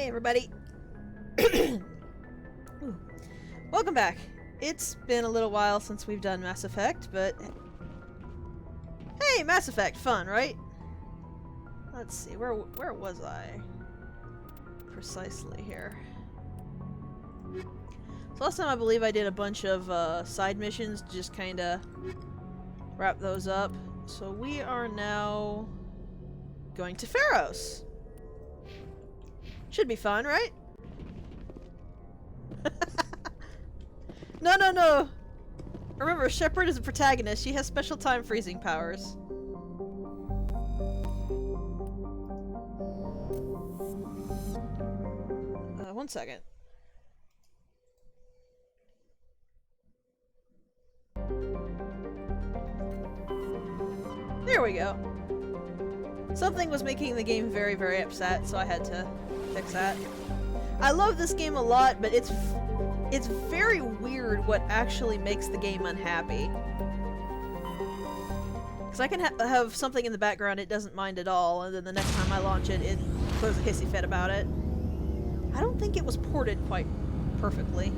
Hey everybody! Welcome back. It's been a little while since we've done Mass Effect, but... Hey, Mass Effect! Fun, right? Let's see, where was I? Precisely here. So last time I believe I did a bunch of side missions, just kinda wrap those up. So we are now going to Feros. Should be fun, right? No! Remember, Shepard is a protagonist. She has special time freezing powers. One second. There we go. Something was making the game very, very upset, so I had to fix that. I love this game a lot, but it's very weird what actually makes the game unhappy. Because I can have something in the background it doesn't mind at all, and then the next time I launch it, it throws a hissy fit about it. I don't think it was ported quite perfectly.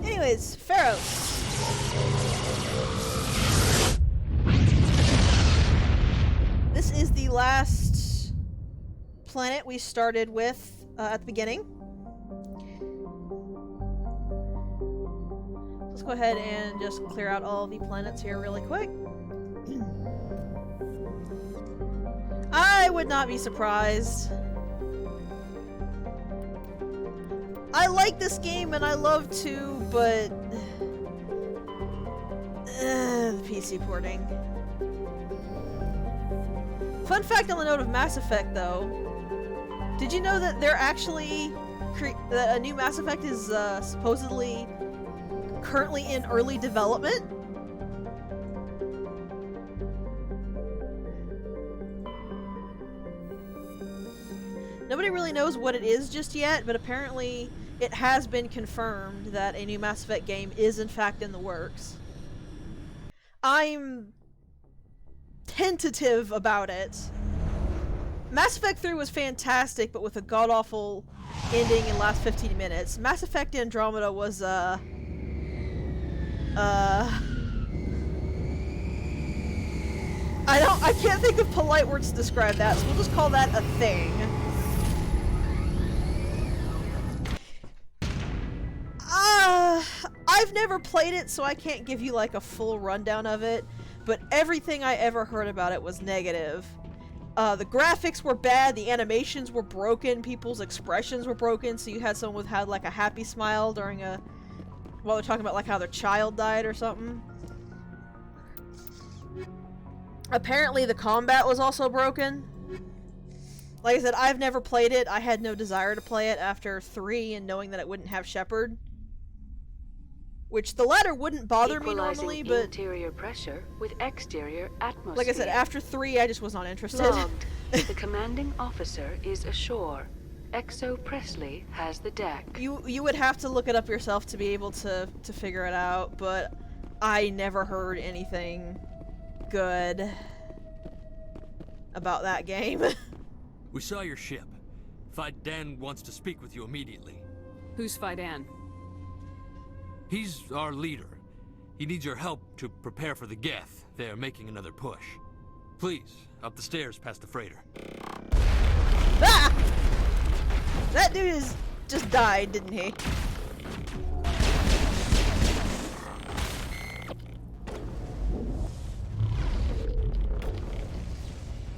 Anyways, Feros. This is the last planet we started with at the beginning. Let's go ahead and just clear out all the planets here really quick. I would not be surprised. I like this game and I love to, but the PC porting. Fun fact on the note of Mass Effect, though. Did you know that they're actually that a new Mass Effect is supposedly currently in early development? Nobody really knows what it is just yet, but apparently it has been confirmed that a new Mass Effect game is in fact in the works. I'm tentative about it. Mass Effect 3 was fantastic, but with a god-awful ending in the last 15 minutes. Mass Effect Andromeda was, I can't think of polite words to describe that, so we'll just call that a thing. I've never played it, so I can't give you like a full rundown of it, but everything I ever heard about it was negative. The graphics were bad, the animations were broken, people's expressions were broken, so you had someone who had like a happy smile during while they're talking about like how their child died or something. Apparently the combat was also broken. Like I said, I've never played it. I had no desire to play it after 3 and knowing that it wouldn't have Shepard. Which the latter wouldn't bother me normally, but interior pressure with exterior atmosphere. like I said, after 3 I just was not interested. Logged. The commanding officer is ashore. Exo Presley has the deck. You would have to look it up yourself to be able to figure it out, but I never heard anything good about that game. We saw your ship. Fidan wants to speak with you immediately. Who's Fidan? He's our leader. He needs your help to prepare for the Geth. They're making another push. Please, up the stairs past the freighter. Ah! That dude just died, didn't he?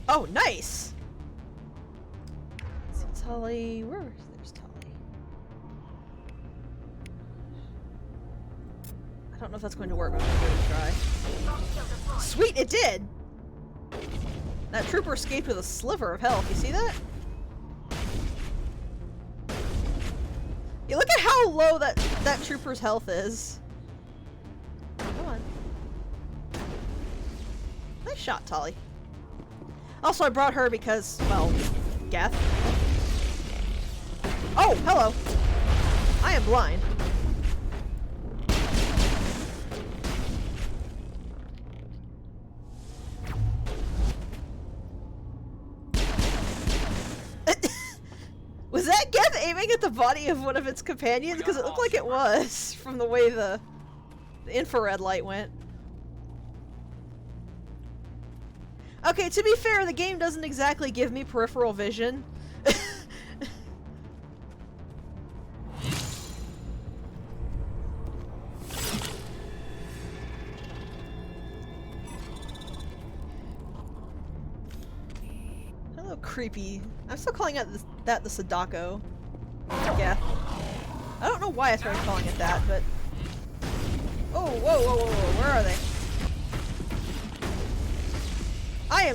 Oh, nice! Let's see, Tully, there's Tully. I don't know if that's going to work, but I'm gonna give it a try. Sweet, it did! That trooper escaped with a sliver of health, you see that? You look at how low that trooper's health is. Come on. Nice shot, Tully. Also, I brought her because, well, Geth. Oh, hello. I am blind. pointing at the body of one of its companions? Because it looked like it was from the way the infrared light went. Okay, to be fair, the game doesn't exactly give me peripheral vision. Hello, creepy. I'm still calling it that the Sadako. Yeah. I don't know why I started calling it that, but... Oh, whoa, whoa, whoa, whoa, where are they?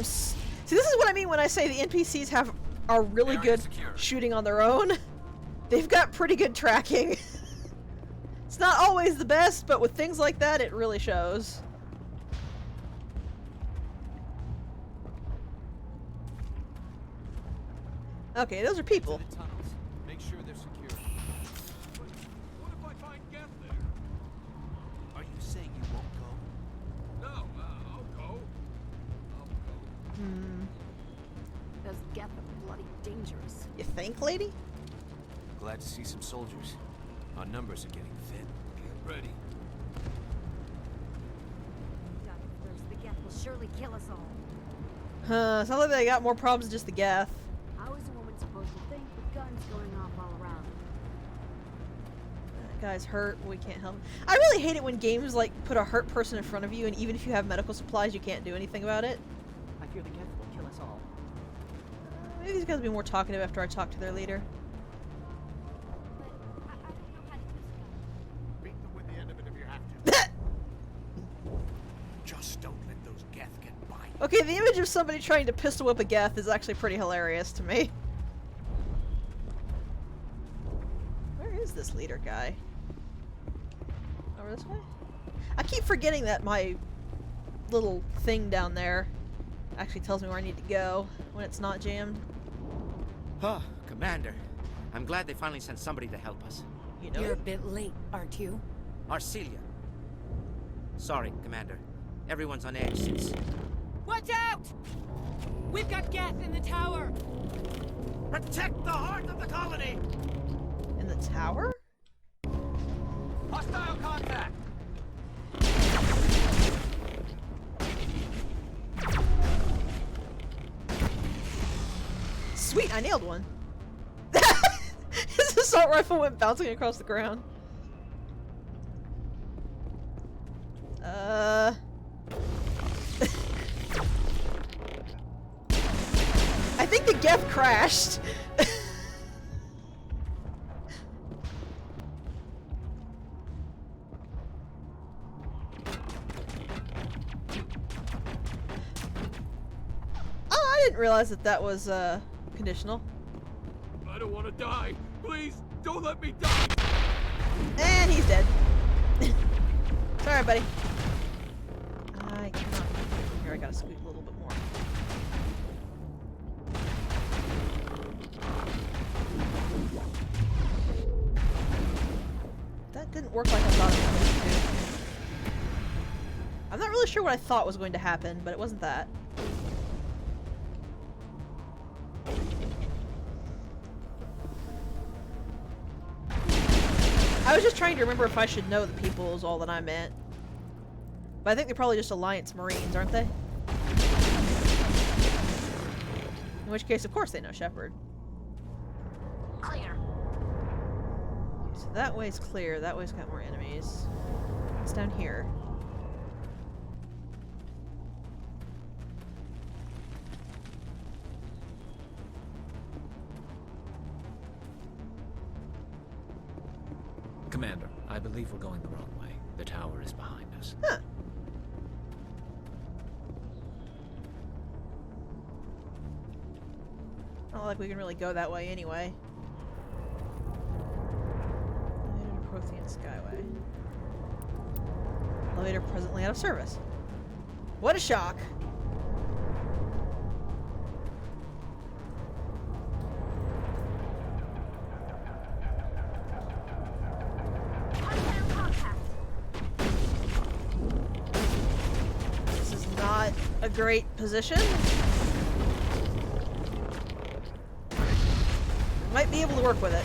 See, this is what I mean when I say the NPCs are really good shooting on their own. They've got pretty good tracking. It's not always the best, but with things like that, it really shows. Okay, those are people. Make sure they're secure. What if I find Geth there? Are you saying you won't go? No, I'll go. Those Geth are bloody dangerous. You think, lady? Glad to see some soldiers. Our numbers are getting thin. Get ready. The Geth will surely kill us all. Huh, sounds like they got more problems than just the Geth. How is a woman supposed to think with guns going off all around? That guy's hurt, we can't help him. I really hate it when games, like, put a hurt person in front of you, and even if you have medical supplies, you can't do anything about it. I fear the Geth will kill us all. Maybe these guys will be more talkative after I talk to their leader. Beat them with the end of it if you have to. Just don't let those Geth get by. Okay, the image of somebody trying to pistol whip a Geth is actually pretty hilarious to me. Where is this leader guy? Over this way? I keep forgetting that my little thing down there actually tells me where I need to go when it's not jammed. Oh, Commander. I'm glad they finally sent somebody to help us. You know? You're a bit late, aren't you? Arcelia. Sorry, Commander. Everyone's on edge since... Watch out! We've got Geth in the tower! Protect the heart of the colony! In the tower? Hostile contact! Sweet, I nailed one. His assault rifle went bouncing across the ground. I think the Geth crashed. Oh, I didn't realize that was conditional. I don't want to die. Please, don't let me die. And he's dead. Sorry, buddy. I cannot. Here, I gotta scoot a little bit more. That didn't work like I thought it was going to. I'm not really sure what I thought was going to happen, but it wasn't that. I was just trying to remember if I should know the people is all that I meant. But I think they're probably just Alliance Marines, aren't they? In which case, of course they know Shepard. Clear. So that way's clear. That way's got more enemies. It's down here. Commander, I believe we're going the wrong way. The tower is behind us. Huh. Not like we can really go that way anyway. Elevator to Prothean Skyway. Elevator presently out of service. What a shock! This is not a great position. Might be able to work with it.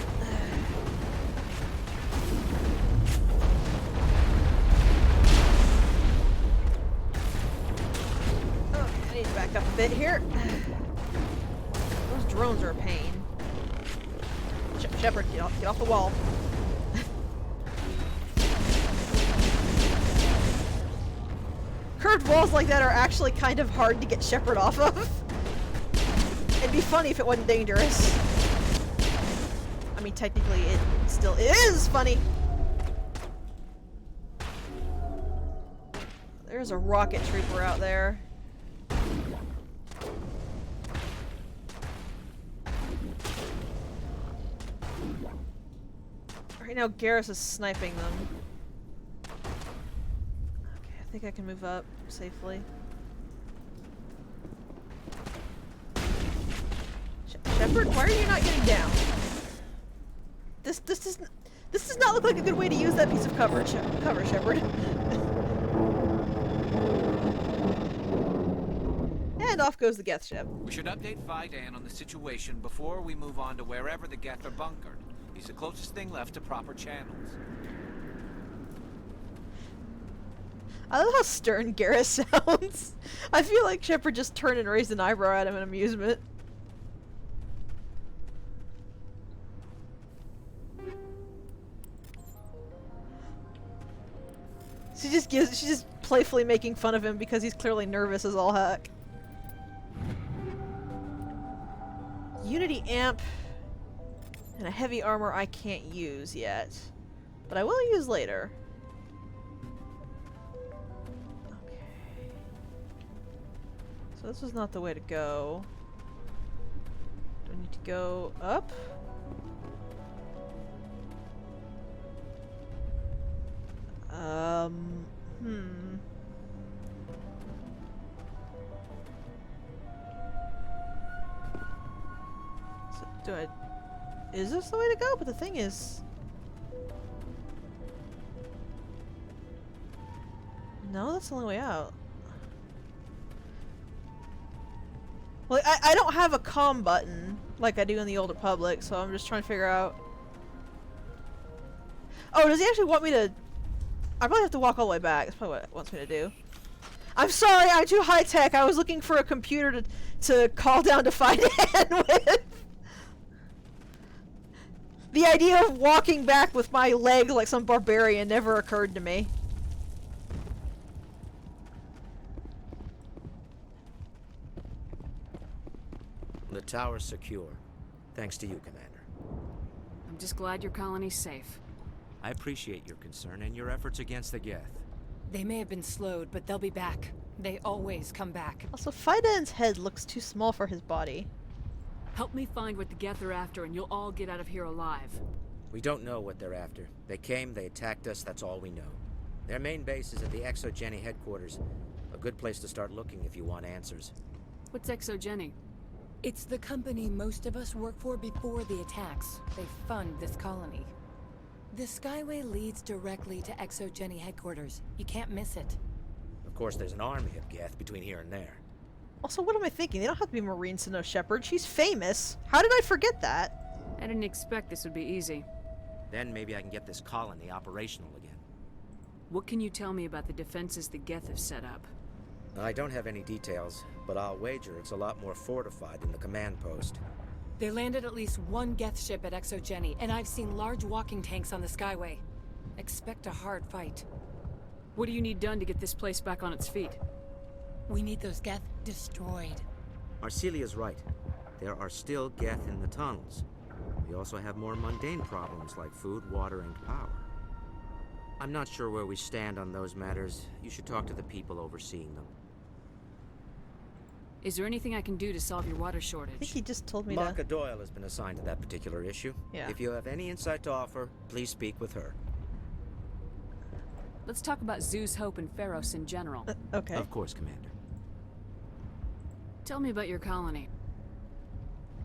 bit here. Those drones are a pain. Shepard, get off the wall. Curved walls like that are actually kind of hard to get Shepard off of. It'd be funny if it wasn't dangerous. I mean, technically it still is funny. There's a rocket trooper out there. Right now Garrus is sniping them. Okay, I think I can move up safely. Shepard, why are you not getting down? This does not look like a good way to use that piece of cover, Shepard. And off goes the Geth ship. We should update Vidan on the situation before we move on to wherever the Geth are bunkered. He's the closest thing left to proper channels. I love how stern Garrus sounds. I feel like Shepard just turned and raised an eyebrow at him in amusement. She's just playfully making fun of him because he's clearly nervous as all heck. Unity amp and a heavy armor I can't use yet, but I will use later. Okay. So this was not the way to go. Do I need to go up? So is this the way to go? But the thing is... No, that's the only way out. Well, I don't have a comm button like I do in the Old Republic, so I'm just trying to figure out... Oh, does he actually want me to... I probably have to walk all the way back. That's probably what it wants me to do. I'm sorry, I'm too high-tech. I was looking for a computer to call down to Vidan with. The idea of walking back with my legs like some barbarian never occurred to me. The tower's secure. Thanks to you, Commander. I'm just glad your colony's safe. I appreciate your concern and your efforts against the Geth. They may have been slowed, but they'll be back. They always come back. Also, Vidan's head looks too small for his body. Help me find what the Geth are after and you'll all get out of here alive. We don't know what they're after. They came, they attacked us, that's all we know. Their main base is at the Exogeny headquarters. A good place to start looking if you want answers. What's Exogeny? It's the company most of us work for before the attacks. They fund this colony. The Skyway leads directly to Exogeny headquarters. You can't miss it. Of course, there's an army of Geth between here and there. Also, what am I thinking? They don't have to be Marines to know Shepard. She's famous. How did I forget that? I didn't expect this would be easy. Then maybe I can get this colony operational again. What can you tell me about the defenses the Geth have set up? I don't have any details, but I'll wager it's a lot more fortified than the command post. They landed at least one Geth ship at Exogeny, and I've seen large walking tanks on the Skyway. Expect a hard fight. What do you need done to get this place back on its feet? We need those Geth destroyed. Arcelia's right. There are still Geth in the tunnels. We also have more mundane problems like food, water, and power. I'm not sure where we stand on those matters. You should talk to the people overseeing them. Is there anything I can do to solve your water shortage? I think he just told me Marka to... Doyle has been assigned to that particular issue. Yeah. If you have any insight to offer, please speak with her. Let's talk about Zoo's Hope and Feros in general. Okay. Of course, Commander. Tell me about your colony.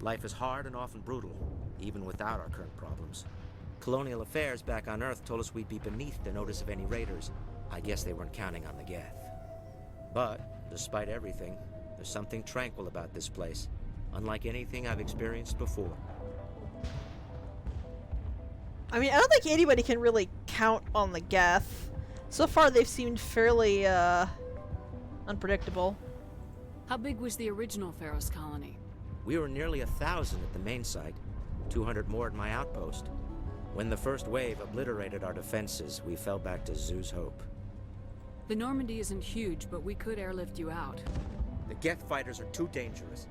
Life is hard and often brutal, even without our current problems. Colonial affairs back on Earth told us we'd be beneath the notice of any raiders. I guess they weren't counting on the Geth. But, despite everything, there's something tranquil about this place, unlike anything I've experienced before. I mean, I don't think anybody can really count on the Geth. So far, they've seemed fairly, unpredictable. How big was the original Feros colony? We were nearly 1,000 at the main site, 200 more at my outpost. When the first wave obliterated our defenses, we fell back to Zoo's Hope. The Normandy isn't huge, but we could airlift you out. The Geth fighters are too dangerous,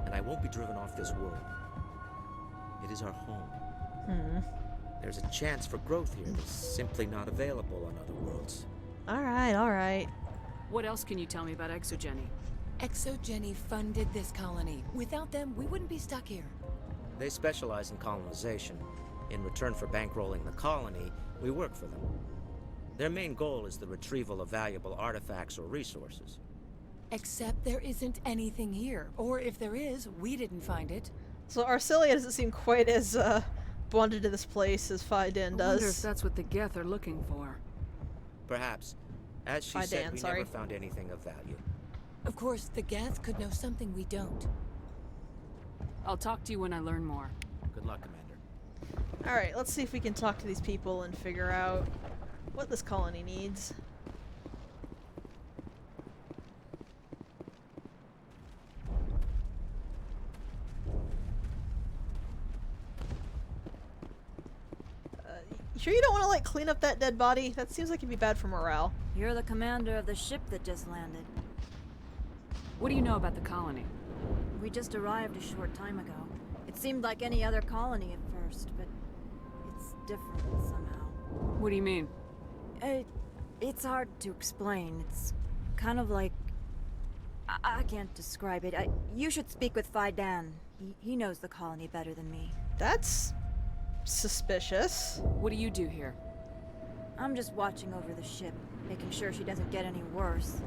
and I won't be driven off this world. It is our home. There's a chance for growth here that's simply not available on other worlds. Alright, alright. What else can you tell me about Exogeny? Exogeny funded this colony. Without them, we wouldn't be stuck here. They specialize in colonization. In return for bankrolling the colony, we work for them. Their main goal is the retrieval of valuable artifacts or resources. Except there isn't anything here. Or if there is, we didn't find it. So Arcelia doesn't seem quite as bonded to this place as Fiden I wonder if does. that's what the Geth are looking for. Perhaps. As she said, we never found anything of value. Of course, the Geth could know something we don't. I'll talk to you when I learn more. Good luck, Commander. Alright, let's see if we can talk to these people and figure out what this colony needs. You sure you don't want to, like, clean up that dead body? That seems like it'd be bad for morale. You're the commander of the ship that just landed. What do you know about the colony? We just arrived a short time ago. It seemed like any other colony at first, but it's different somehow. What do you mean? It's hard to explain. It's kind of like... I can't describe it. You should speak with Fiden. He knows the colony better than me. That's suspicious. What do you do here? I'm just watching over the ship, making sure she doesn't get any worse.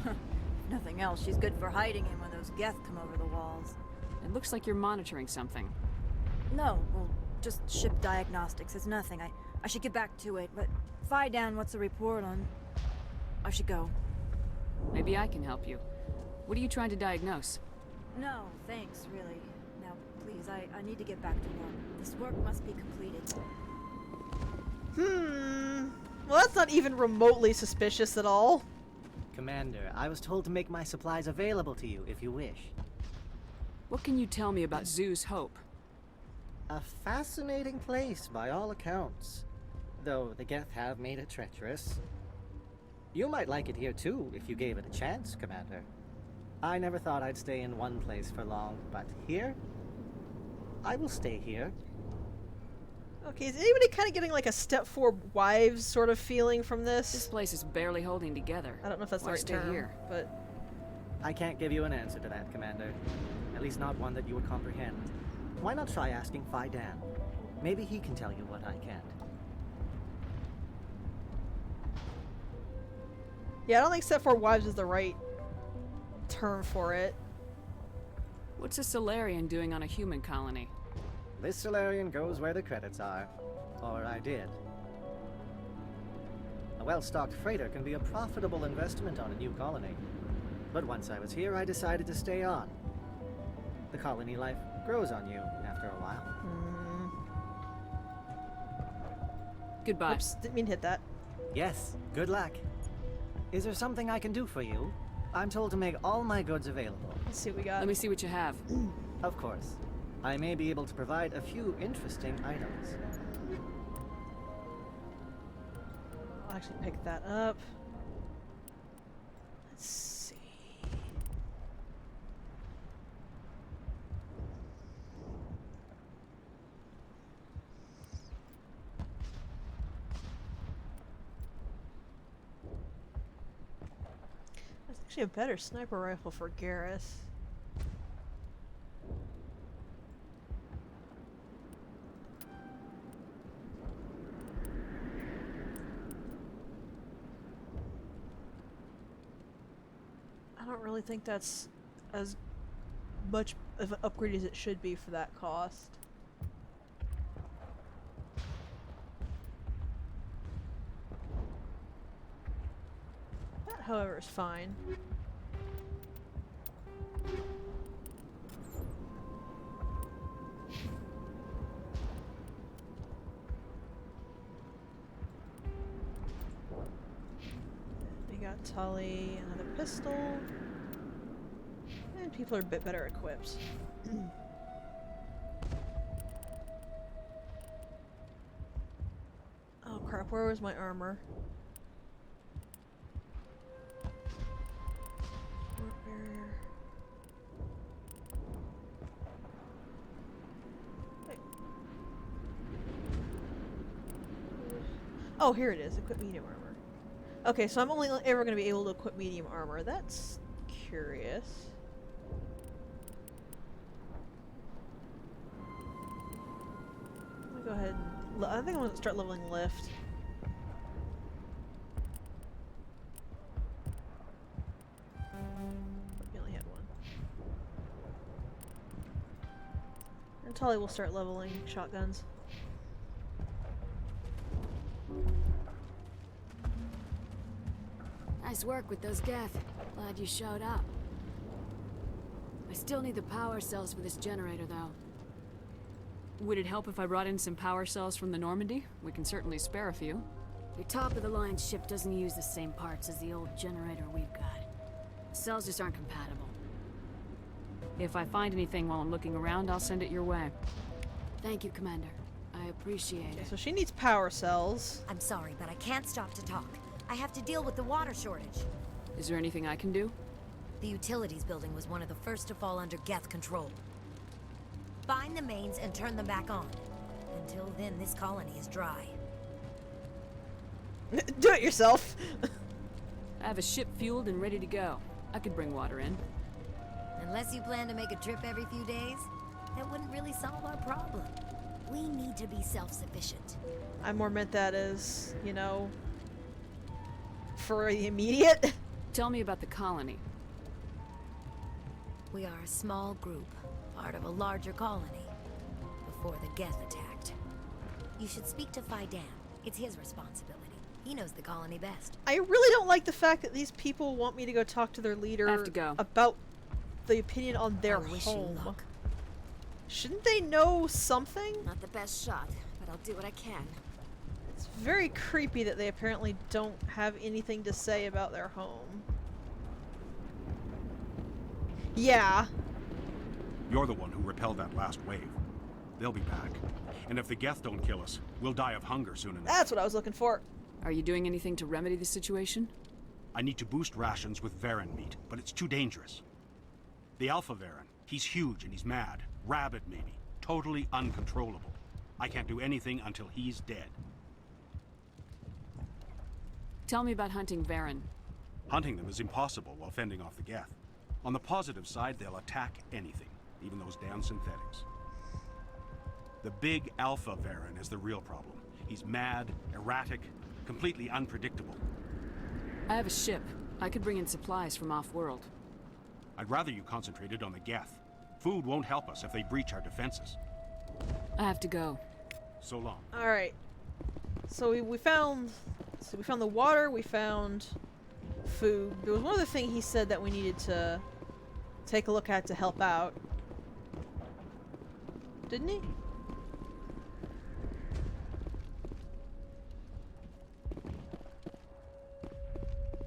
If nothing else, she's good for hiding in when those Geth come over the walls. It looks like you're monitoring something. No, well, just ship diagnostics. It's nothing. I should get back to it, but Fiden, what's the report on... I should go. Maybe I can help you. What are you trying to diagnose? No, thanks, really. Now, please, I need to get back to work. This work must be completed. Well, that's not even remotely suspicious at all. Commander, I was told to make my supplies available to you if you wish. What can you tell me about Zoo's Hope? A fascinating place by all accounts, though the Geth have made it treacherous. You might like it here too if you gave it a chance, Commander. I never thought I'd stay in one place for long, but here? I will stay here. Okay, is anybody kind of getting like a Step 4 Wives sort of feeling from This this? place is barely holding together. I don't know if that's the Why right stay term, here? but... I can't give you an answer to that, Commander. At least not one that you would comprehend. Why not try asking Fiden? Maybe he can tell you what I can't. Yeah, I don't think Step 4 Wives is the right term for it. What's a Solarian doing on a human colony? This Solarian goes where the credits are. Or I did. A well-stocked freighter can be a profitable investment on a new colony. But once I was here, I decided to stay on. The colony life grows on you after a while. Goodbye. Oops, didn't mean to hit that. Yes, good luck. Is there something I can do for you? I'm told to make all my goods available. Let's see what we got. Let me see what you have. Of course. I may be able to provide a few interesting items. I'll actually pick that up. Let's see. That's actually a better sniper rifle for Garrus. I don't really think that's as much of an upgrade as it should be for that cost. That, however, is fine. We got got Tali, another pistol. And people are a bit better equipped. Oh crap, where was my armor? Warp barrier. Wait. Oh, here it is. Equip medium armor. Okay, so I'm only ever going to be able to equip medium armor. That's curious. Let me go ahead and... I think I'm going to start leveling lift. We only had one. And Tali will start leveling shotguns. Nice work with those Geth. Glad you showed up. I still need the power cells for this generator, though. Would it help if I brought in some power cells from the Normandy? We can certainly spare a few. Your top-of-the-line ship doesn't use the same parts as the old generator we've got. The cells just aren't compatible. If I find anything while I'm looking around, I'll send it your way. Thank you, Commander. I appreciate Okay, it. so she needs power cells. I'm sorry, but I can't stop to talk. I have to deal with the water shortage. Is there anything I can do? The utilities building was one of the first to fall under Geth control. Find the mains and turn them back on. Until then, this colony is dry. Do it yourself! I have a ship fueled and ready to go. I could bring water in. Unless you plan to make a trip every few days, that wouldn't really solve our problem. We need to be self-sufficient. I more meant that as, you know, for the immediate. Tell me about the colony. We are a small group, part of a larger colony, before the Geth attacked. You should speak to Faidan. It's his responsibility. He knows the colony best. I really don't like the fact that these people want me to go talk to their leader I have to go. about the opinion on their I wish you home. luck. Shouldn't they know something? Not the best shot, but I'll do what I can. It's very creepy that they apparently don't have anything to say about their home. Yeah. You're the one who repelled that last wave. They'll be back. And if the Geth don't kill us, we'll die of hunger soon enough. That's what I was looking for. Are you doing anything to remedy the situation? I need to boost rations with Varen meat, but it's too dangerous. The Alpha Varen, he's huge and he's mad. Rabid, maybe. Totally uncontrollable. I can't do anything until he's dead. Tell me about hunting Varen. Hunting them is impossible while fending off the Geth. On the positive side, they'll attack anything, even those damn synthetics. The big Alpha Varen is the real problem. He's mad, erratic, completely unpredictable. I have a ship. I could bring in supplies from off-world. I'd rather you concentrated on the Geth. Food won't help us if they breach our defenses. I have to go. So long. Alright. So we found the water, we found food. There was one other thing he said that we needed to take a look at to help out. Didn't he?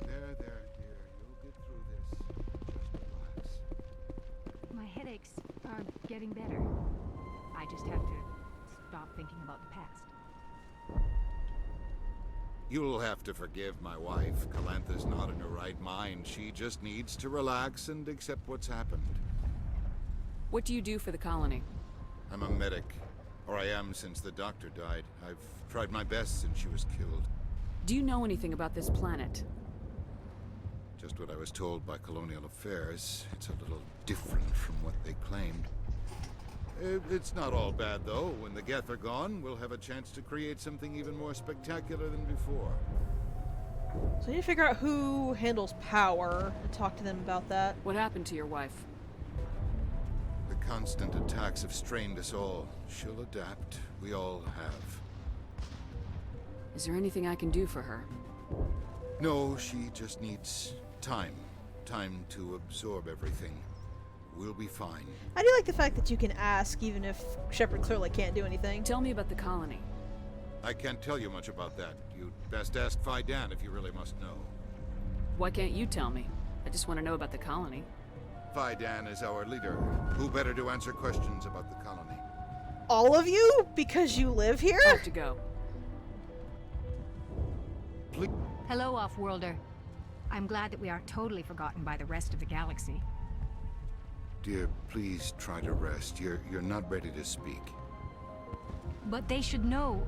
There, dear. You'll get through this. Just relax. My headaches are getting better. I just have to stop thinking about the past. You'll have to forgive my wife. Calantha's not in her right mind. She just needs to relax and accept what's happened. What do you do for the colony? I'm a medic. Or I am since the doctor died. I've tried my best since she was killed. Do you know anything about this planet? Just what I was told by Colonial Affairs. It's a little different from what they claimed. It's not all bad, though. When the Geth are gone, we'll have a chance to create something even more spectacular than before. So we need to figure out who handles power and talk to them about that. What happened to your wife? The constant attacks have strained us all. She'll adapt. We all have. Is there anything I can do for her? No, she just needs time. Time to absorb everything. We'll be fine. I do like the fact that you can ask even if Shepard clearly can't do anything. Tell me about the colony. I can't tell you much about that. You'd best ask Faidan if you really must know. Why can't you tell me? I just want to know about the colony. Faidan is our leader. Who better to answer questions about the colony? All of you? Because you live here? I have to go. Please. Hello, Off-Worlder. I'm glad that we are totally forgotten by the rest of the galaxy. Dear, please try to rest. You're not ready to speak. But they should know...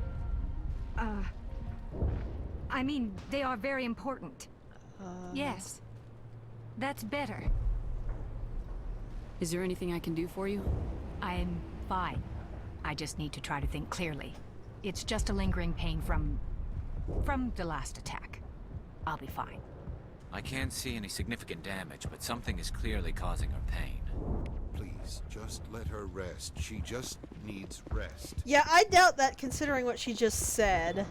I mean, they are very important. Yes. That's better. Is there anything I can do for you? I'm fine. I just need to try to think clearly. It's just a lingering pain from the last attack. I'll be fine. I can't see any significant damage, but something is clearly causing her pain. Please, just let her rest. She just needs rest. Yeah, I doubt that considering what she just said.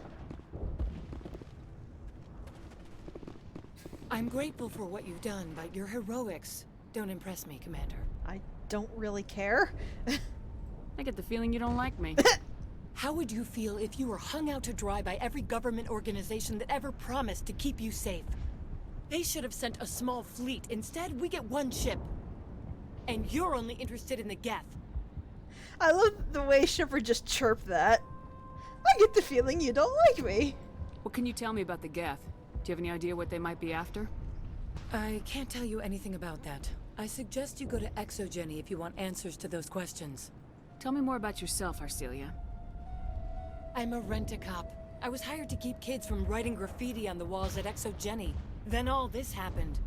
I'm grateful for what you've done, but your heroics don't impress me, Commander. I don't really care. I get the feeling you don't like me. How would you feel if you were hung out to dry by every government organization that ever promised to keep you safe? They should have sent a small fleet. Instead, we get one ship. And you're only interested in the Geth. I love the way Shepard just chirped that. I get the feeling you don't like me. What can you tell me about the Geth? Do you have any idea what they might be after? I can't tell you anything about that. I suggest you go to ExoGeni if you want answers to those questions. Tell me more about yourself, Arcelia. I'm a rent-a-cop. I was hired to keep kids from writing graffiti on the walls at ExoGeni. Then all this happened.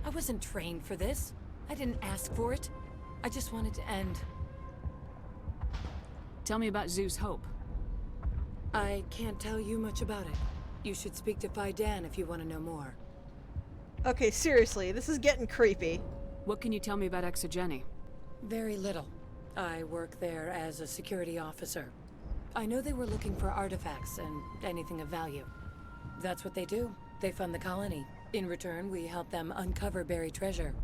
I wasn't trained for this. I didn't ask for it. I just wanted to end. Tell me about Zoo's Hope. I can't tell you much about it. You should speak to Faidan if you want to know more. Okay, seriously, this is getting creepy. What can you tell me about ExoGeni? Very little. I work there as a security officer. I know they were looking for artifacts and anything of value. That's what they do. They fund the colony. In return, we help them uncover buried treasure.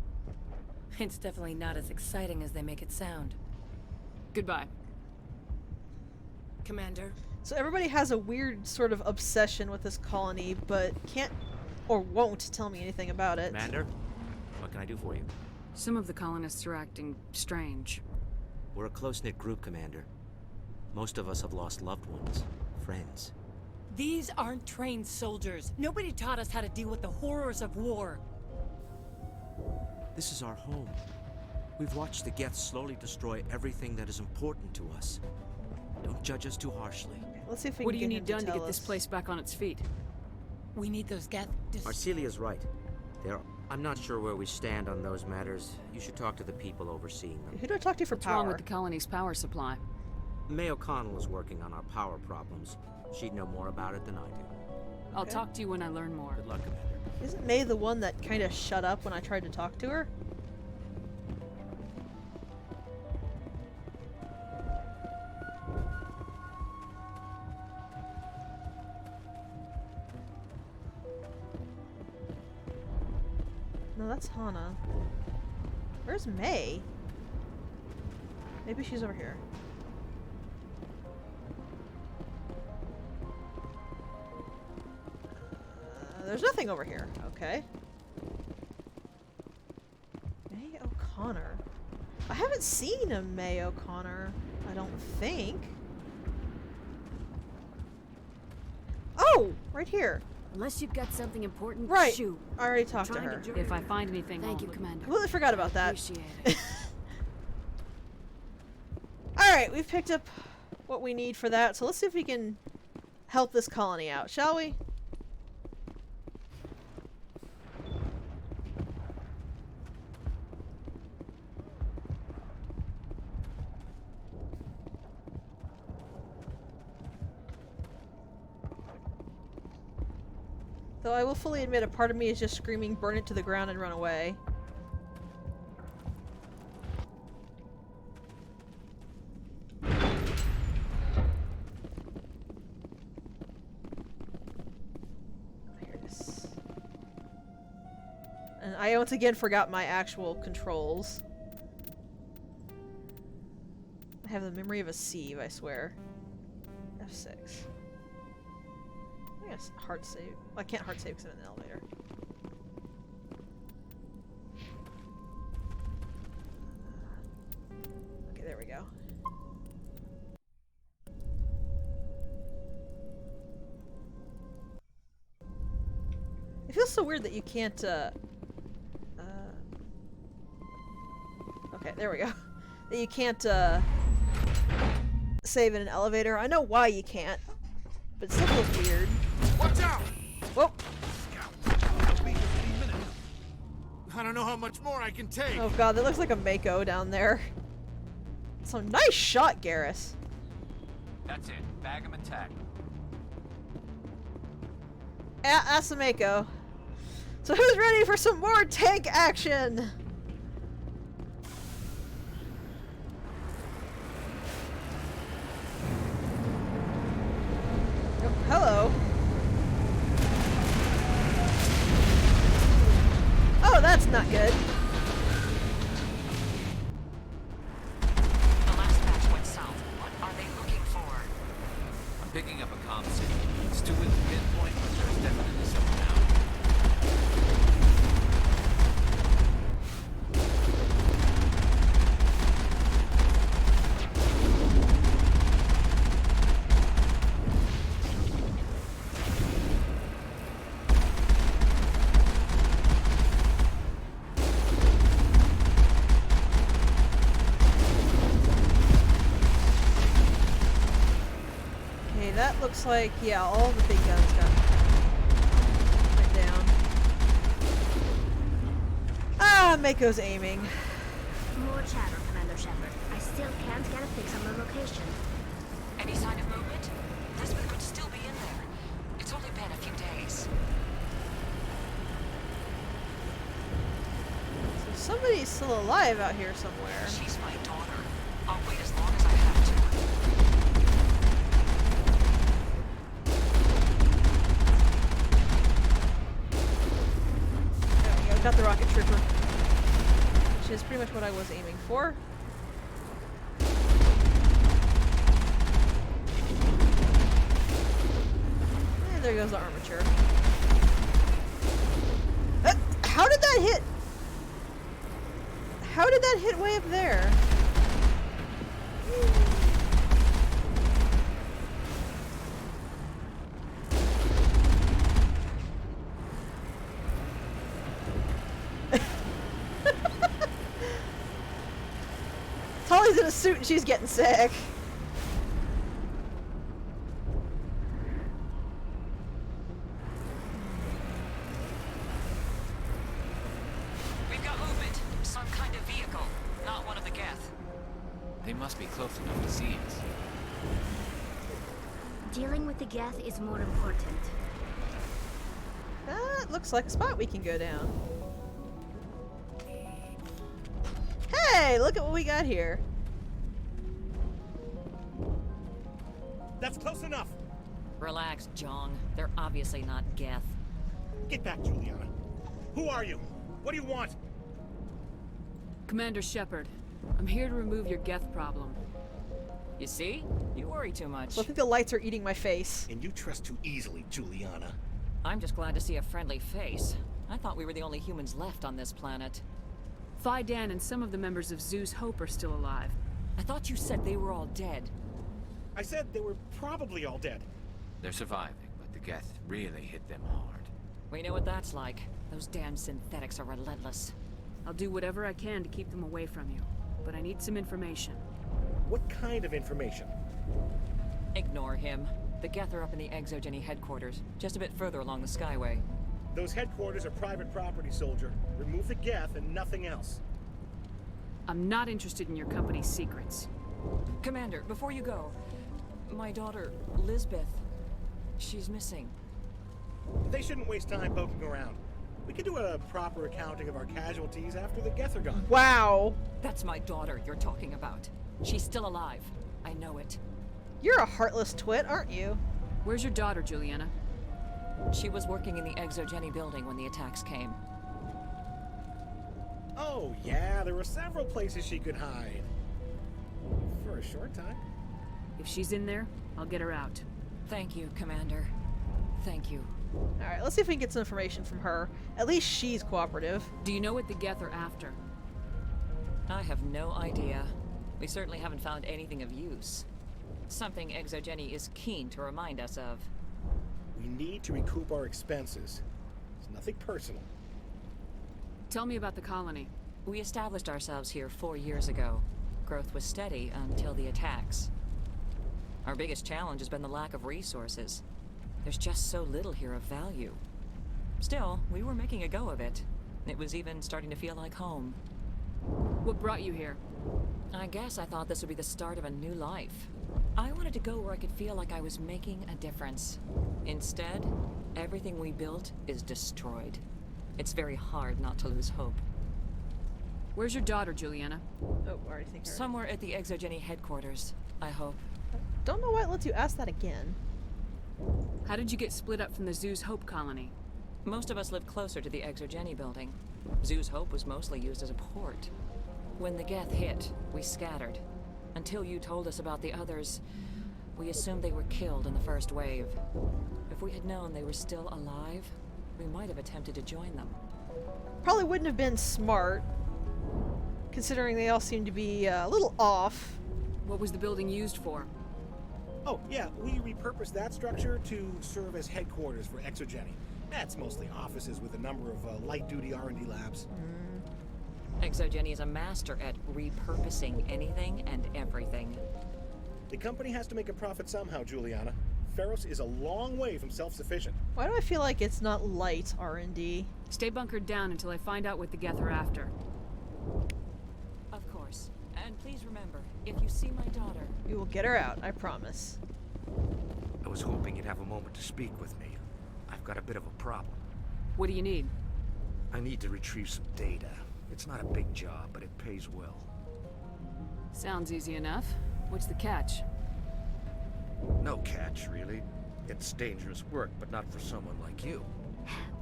It's definitely not as exciting as they make it sound. Goodbye. Commander? So everybody has a weird sort of obsession with this colony, but can't or won't tell me anything about it. Commander, what can I do for you? Some of the colonists are acting strange. We're a close-knit group, Commander. Most of us have lost loved ones, friends. These aren't trained soldiers. Nobody taught us how to deal with the horrors of war. This is our home. We've watched the Geth slowly destroy everything that is important to us. Don't judge us too harshly. Let's see if we What can do you get need him to done to tell get this us. place back on its feet? We need those Geth... Arcelia's right. I'm not sure where we stand on those matters. You should talk to the people overseeing them. Who do I talk to for What's power? wrong with the colony's power supply? May O'Connell is working on our power problems. She'd know more about it than I do. I'll talk to you when I learn more. Good luck, Commander. Isn't May the one that kind of shut up when I tried to talk to her? No, that's Hana. Where's May? Maybe she's over here. There's nothing over here. Okay. May O'Connor. I haven't seen a May O'Connor, I don't think. Oh! Right here. Unless you've got something important, Right. shoot. I already talked to her. If I find anything, Thank you, I'll- Commander. Completely forgot about that. Appreciate it. Alright, we've picked up what we need for that, so let's see if we can help this colony out, shall we? Though I will fully admit a part of me is just screaming, burn it to the ground and run away. Here it is. And I once again forgot my actual controls. I have the memory of a sieve, I swear. F6. I guess hard save. Well, I can't hard save because I'm in the elevator. so weird that you can't, okay, there we go. That you can't, save in an elevator. I know why you can't, but it still feels weird. Watch out! Whoa! I don't know how much more I can take. Oh god, that looks like a Mako down there. So nice shot, Garrus. That's it. Bag him and tag him. That's a Mako. So who's ready for some more tank action? Oh, hello. Oh, that's not good. The last batch went south. What are they looking for? I'm picking up a comm signal. It's too weak to pinpoint, but there's definitely someone out. Okay, that looks like, yeah, all the big guns got right down. Ah, Mako's aiming. More chatter, Commander Shepard. I still can't get a fix on the location. Any sign of movement? Lisbeth could still be in there. It's only been a few days. So somebody's still alive out here somewhere. She's my daughter. I'll wait as long as I have to. There we go, got the rocket trooper. Which is pretty much what I was aiming for. And there goes the armature. How did that hit? How did that hit way up there? Tali's in a suit and she's getting sick. We've got movement. Some kind of vehicle. Not one of the Geth. They must be close enough to see us. Dealing with the Geth is more important. That looks like a spot we can go down. Hey, look at what we got here. That's close enough. Relax, Jong. They're obviously not Geth. Get back, Juliana. Who are you? What do you want? Commander Shepard, I'm here to remove your Geth problem. You see? You worry too much. So I think the lights are eating my face. And you trust too easily, Juliana. I'm just glad to see a friendly face. I thought we were the only humans left on this planet. Fidan and some of the members of Zoo's Hope are still alive. I thought you said they were all dead. I said they were probably all dead. They're surviving, but the Geth really hit them hard. We know what that's like. Those damn synthetics are relentless. I'll do whatever I can to keep them away from you, but I need some information. What kind of information? Ignore him. The Geth are up in the Exogeny headquarters, just a bit further along the Skyway. Those headquarters are private property, soldier. Remove the Geth and nothing else. I'm not interested in your company's secrets. Commander, before you go, my daughter, Lisbeth, she's missing. They shouldn't waste time poking around. We could do a proper accounting of our casualties after the Geth are gone. Wow. That's my daughter you're talking about. She's still alive. I know it. You're a heartless twit, aren't you? Where's your daughter, Juliana? She was working in the Exogeny building when the attacks came. Oh, yeah, there were several places she could hide. For a short time. If she's in there, I'll get her out. Thank you, Commander. Thank you. Alright, let's see if we can get some information from her. At least she's cooperative. Do you know what the Geth are after? I have no idea. We certainly haven't found anything of use. Something Exogeny is keen to remind us of. We need to recoup our expenses. It's nothing personal. Tell me about the colony. We established ourselves here 4 years ago. Growth was steady until the attacks. Our biggest challenge has been the lack of resources. There's just so little here of value. Still, we were making a go of it. It was even starting to feel like home. What brought you here? I guess I thought this would be the start of a new life. I wanted to go where I could feel like I was making a difference. Instead, everything we built is destroyed. It's very hard not to lose hope. Where's your daughter, Juliana? Oh, I already think Somewhere at the Exogeny headquarters, I hope. Don't know why it lets you ask that again. How did you get split up from the Zoo's Hope colony? Most of us lived closer to the Exogeny building. Zoo's Hope was mostly used as a port. When the Geth hit, we scattered. Until you told us about the others, we assumed they were killed in the first wave. If we had known they were still alive, we might have attempted to join them. Probably wouldn't have been smart, considering they all seem to be a little off. What was the building used for? Oh, yeah, we repurposed that structure to serve as headquarters for Exogeny. That's mostly offices with a number of light-duty R&D labs. Exogeny is a master at repurposing anything and everything. The company has to make a profit somehow, Juliana. Feros is a long way from self-sufficient. Why do I feel like it's not light R&D? Stay bunkered down until I find out what the Geth are after. Of course. And please remember, if you see my daughter... You will get her out, I promise. I was hoping you'd have a moment to speak with me. I've got a bit of a problem. What do you need? I need to retrieve some data. It's not a big job, but it pays well. Sounds easy enough. What's the catch? No catch, really. It's dangerous work, but not for someone like you.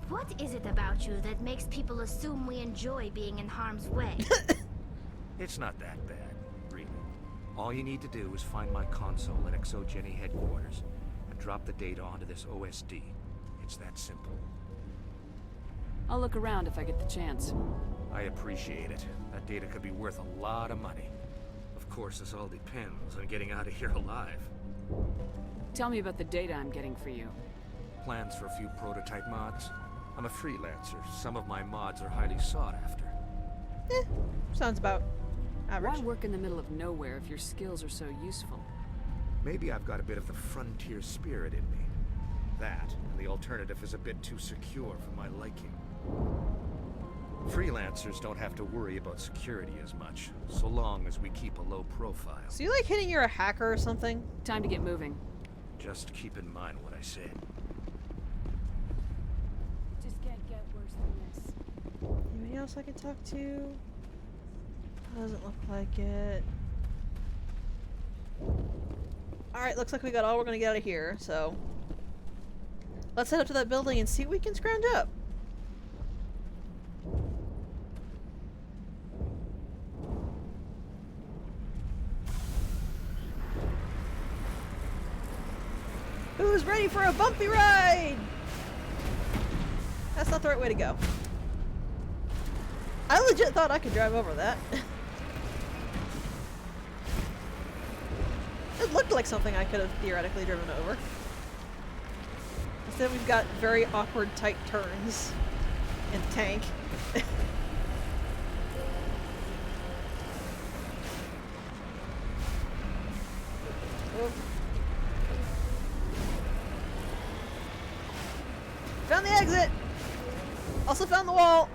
What is it about you that makes people assume we enjoy being in harm's way? It's not that bad, really. All you need to do is find my console at Exogeny headquarters and drop the data onto this OSD. It's that simple. I'll look around if I get the chance. I appreciate it. That data could be worth a lot of money. Of course, this all depends on getting out of here alive. Tell me about the data I'm getting for you. Plans for a few prototype mods? I'm a freelancer. Some of my mods are highly sought after. Sounds about average. Why work in the middle of nowhere if your skills are so useful? Maybe I've got a bit of the frontier spirit in me. That, and the alternative is a bit too secure for my liking. Freelancers don't have to worry about security as much, so long as we keep a low profile. So you like hitting you're a hacker or something? Time to get moving. Just keep in mind what I said. Just can't get worse than this. Anybody else I could talk to? Doesn't look like it. Alright, looks like we got all we're gonna get out of here, so... Let's head up to that building and see what we can scrounge up. Who's ready for a bumpy ride? That's not the right way to go. I legit thought I could drive over that. It looked like something I could have theoretically driven over. Instead we've got very awkward tight turns and tank. Oh. Found the exit! Also found the wall!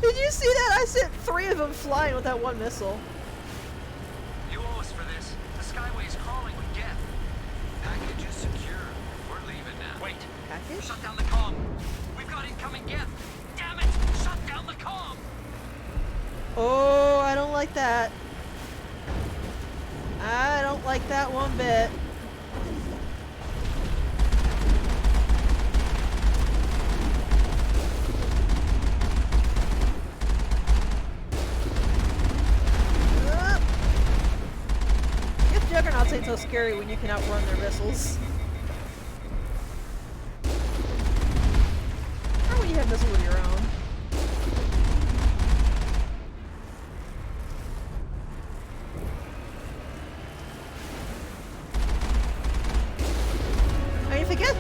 Did you see that? I sent 3 of them flying with that one missile. You owe us for this. The Skyway's crawling with Geth. Package is secure. We're leaving now. Wait. Package? Shut down the comm. We've got incoming Geth. Damn it! Shut down the comm! Oh, I don't like that. I don't like that one bit. If Juggernauts ain't so scary when you can outrun their missiles. Or when you have missiles of your own.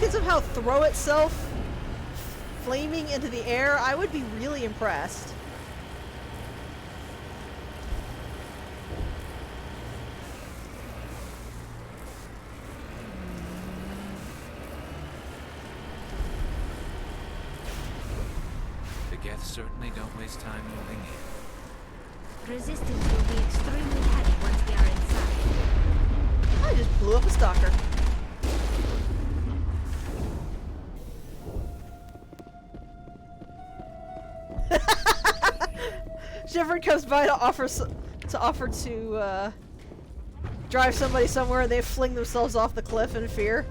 can somehow throw itself flaming into the air, I would be really impressed. The Geth certainly don't waste time moving in. Resistance will be extremely heavy once they are inside. I just blew up a stalker. Shepard comes by to offer to drive somebody somewhere, and they fling themselves off the cliff in fear.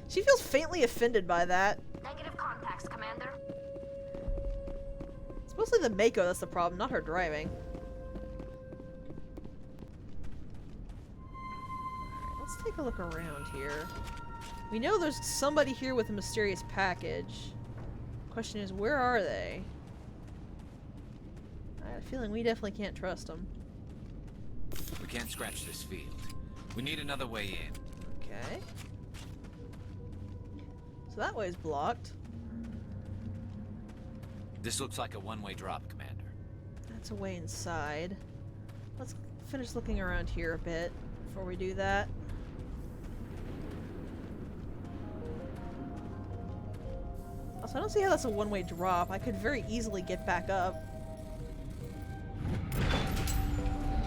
She feels faintly offended by that. Negative contacts, Commander. It's mostly the Mako that's the problem, not her driving. Alright, let's take a look around here. We know there's somebody here with a mysterious package. Question is, where are they? I have a feeling we definitely can't trust them. We can't scratch this field. We need another way in. Okay. So that way's blocked. This looks like a one-way drop, Commander. That's a way inside. Let's finish looking around here a bit before we do that. Also, I don't see how that's a one-way drop. I could very easily get back up.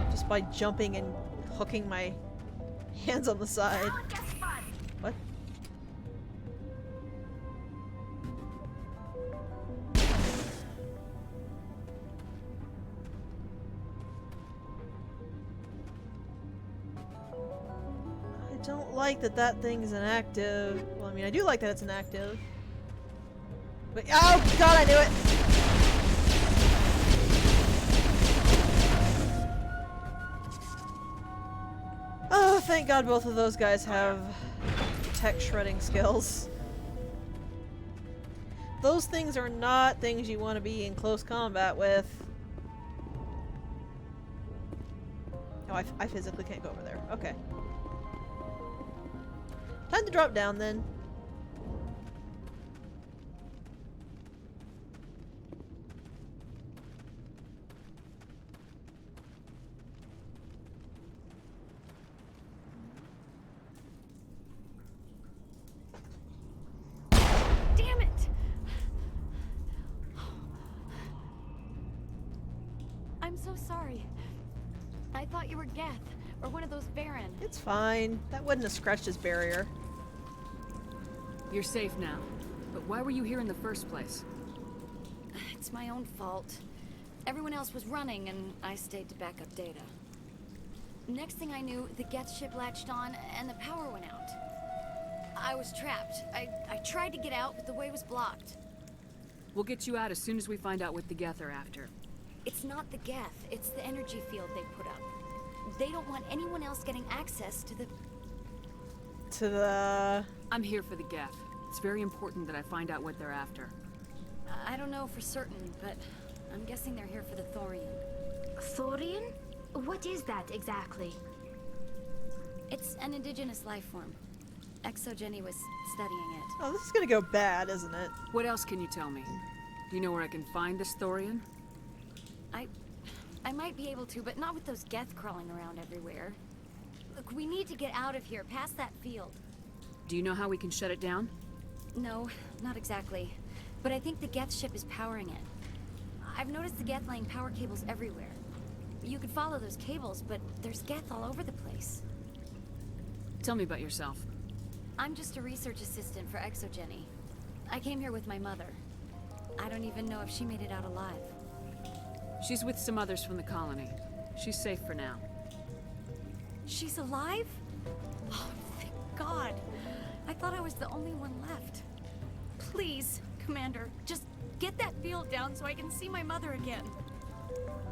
Just by jumping and hooking my hands on the side. What? I don't like that that thing's inactive. Well, I mean, I do like that it's inactive. But, oh god, I knew it! Oh, thank god both of those guys have tech shredding skills. Those things are not things you want to be in close combat with. Oh, I physically can't go over there. Okay. Time to drop down then. Damn it! I'm so sorry. I thought you were Geth, or one of those Baron. It's fine. That wouldn't have scratched his barrier. You're safe now. But why were you here in the first place? It's my own fault. Everyone else was running, and I stayed to back up data. Next thing I knew, the Geth ship latched on, and the power went out. I was trapped. I tried to get out, but the way was blocked. We'll get you out as soon as we find out what the Geth are after. It's not the Geth, it's the energy field they put up. They don't want anyone else getting access to the... I'm here for the Geth. It's very important that I find out what they're after. I don't know for certain, but I'm guessing they're here for the Thorian. Thorian? What is that exactly? It's an indigenous life form. Exogeny was studying it. Oh, this is gonna go bad, isn't it? What else can you tell me? Do you know where I can find this Thorian? I might be able to, but not with those Geth crawling around everywhere. Look, we need to get out of here, past that field. Do you know how we can shut it down? No, not exactly. But I think the Geth ship is powering it. I've noticed the Geth laying power cables everywhere. You could follow those cables, but there's Geth all over the place. Tell me about yourself. I'm just a research assistant for Exogeny. I came here with my mother. I don't even know if she made it out alive. She's with some others from the colony. She's safe for now. She's alive? Oh, thank God. I thought I was the only one left. Please, Commander, just get that field down so I can see my mother again.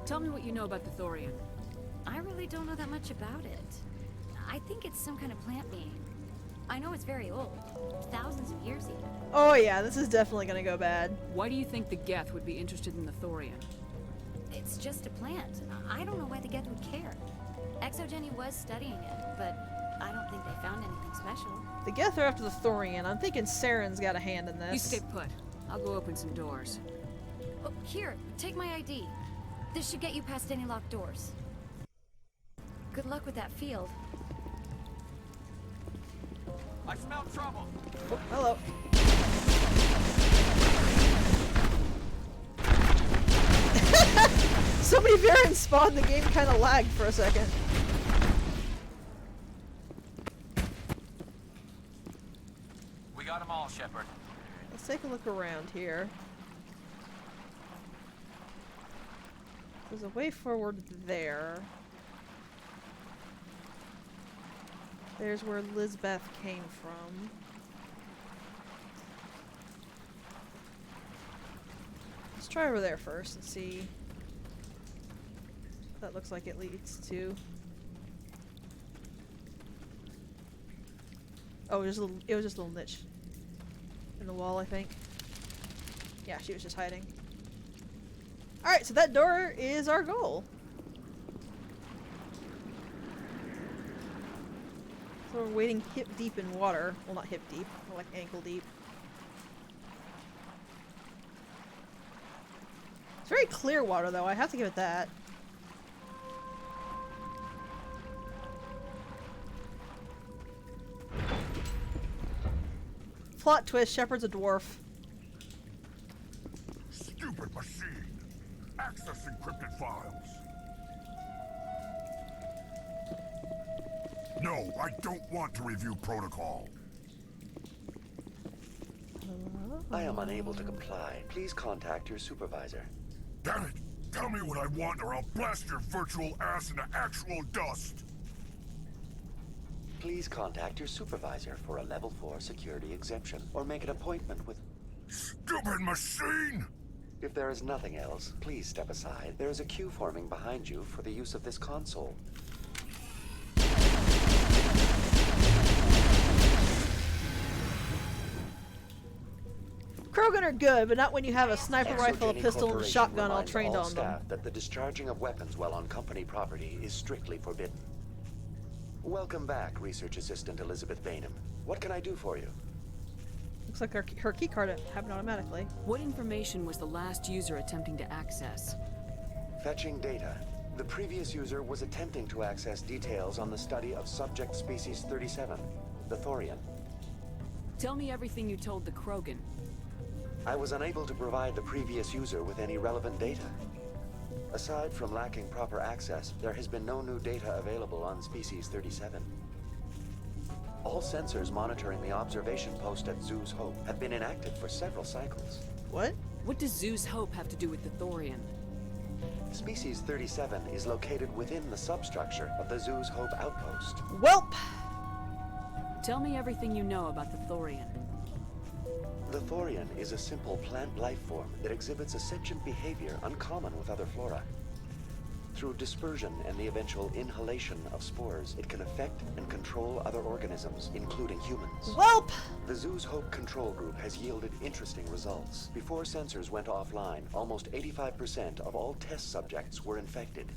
Tell me what you know about the Thorian. I really don't know that much about it. I think it's some kind of plant being. I know it's very old. Thousands of years even. Oh yeah, this is definitely gonna go bad. Why do you think the Geth would be interested in the Thorian? It's just a plant. I don't know why the Geth would care. ExoGeni was studying it, but I don't think they found anything special. The Geth are after the Thorian. I'm thinking Saren's got a hand in this. You stay put. I'll go open some doors. Oh, here, take my ID. This should get you past any locked doors. Good luck with that field. I smell trouble. Oh, hello. So many variants spawned, the game kind of lagged for a second. We got them all, Shepard. Let's take a look around here. There's a way forward there. There's where Lizbeth came from. Let's try over there first and see. That looks like it leads to. Oh, it was just a little niche in the wall, I think. Yeah, she was just hiding. Alright, so that door is our goal. So we're wading hip deep in water. Well, not hip deep, more like ankle deep. It's very clear water, though. I have to give it that. Plot twist, Shepard's a dwarf. Stupid machine! Access encrypted files! No, I don't want to review protocol. I am unable to comply. Please contact your supervisor. Damn it! Tell me what I want or I'll blast your virtual ass into actual dust! Please contact your supervisor for a level 4 security exemption, or make an appointment with... Stupid machine! If there is nothing else, please step aside. There is a queue forming behind you for the use of this console. Krogan are good, but not when you have a sniper rifle, a ExoGeni pistol, and a Corporation shotgun all reminds trained all on them. staff that the discharging of weapons while on company property is strictly forbidden. Welcome back, Research Assistant Elizabeth Bainham. What can I do for you? Looks like her keycard happened automatically. What information was the last user attempting to access? Fetching data. The previous user was attempting to access details on the study of subject species 37, the Thorian. Tell me everything you told the Krogan. I was unable to provide the previous user with any relevant data. Aside from lacking proper access, there has been no new data available on species 37. All sensors monitoring the observation post at Zoo's Hope have been inactive for several cycles. What? What does Zoo's Hope have to do with the Thorian? Species 37 is located within the substructure of the Zoo's Hope outpost. Welp! Tell me everything you know about the Thorian. The Thorian is a simple plant life form that exhibits a sentient behavior uncommon with other flora. Through dispersion and the eventual inhalation of spores, it can affect and control other organisms, including humans. Welp! The Zoo's Hope control group has yielded interesting results. Before sensors went offline, almost 85% of all test subjects were infected.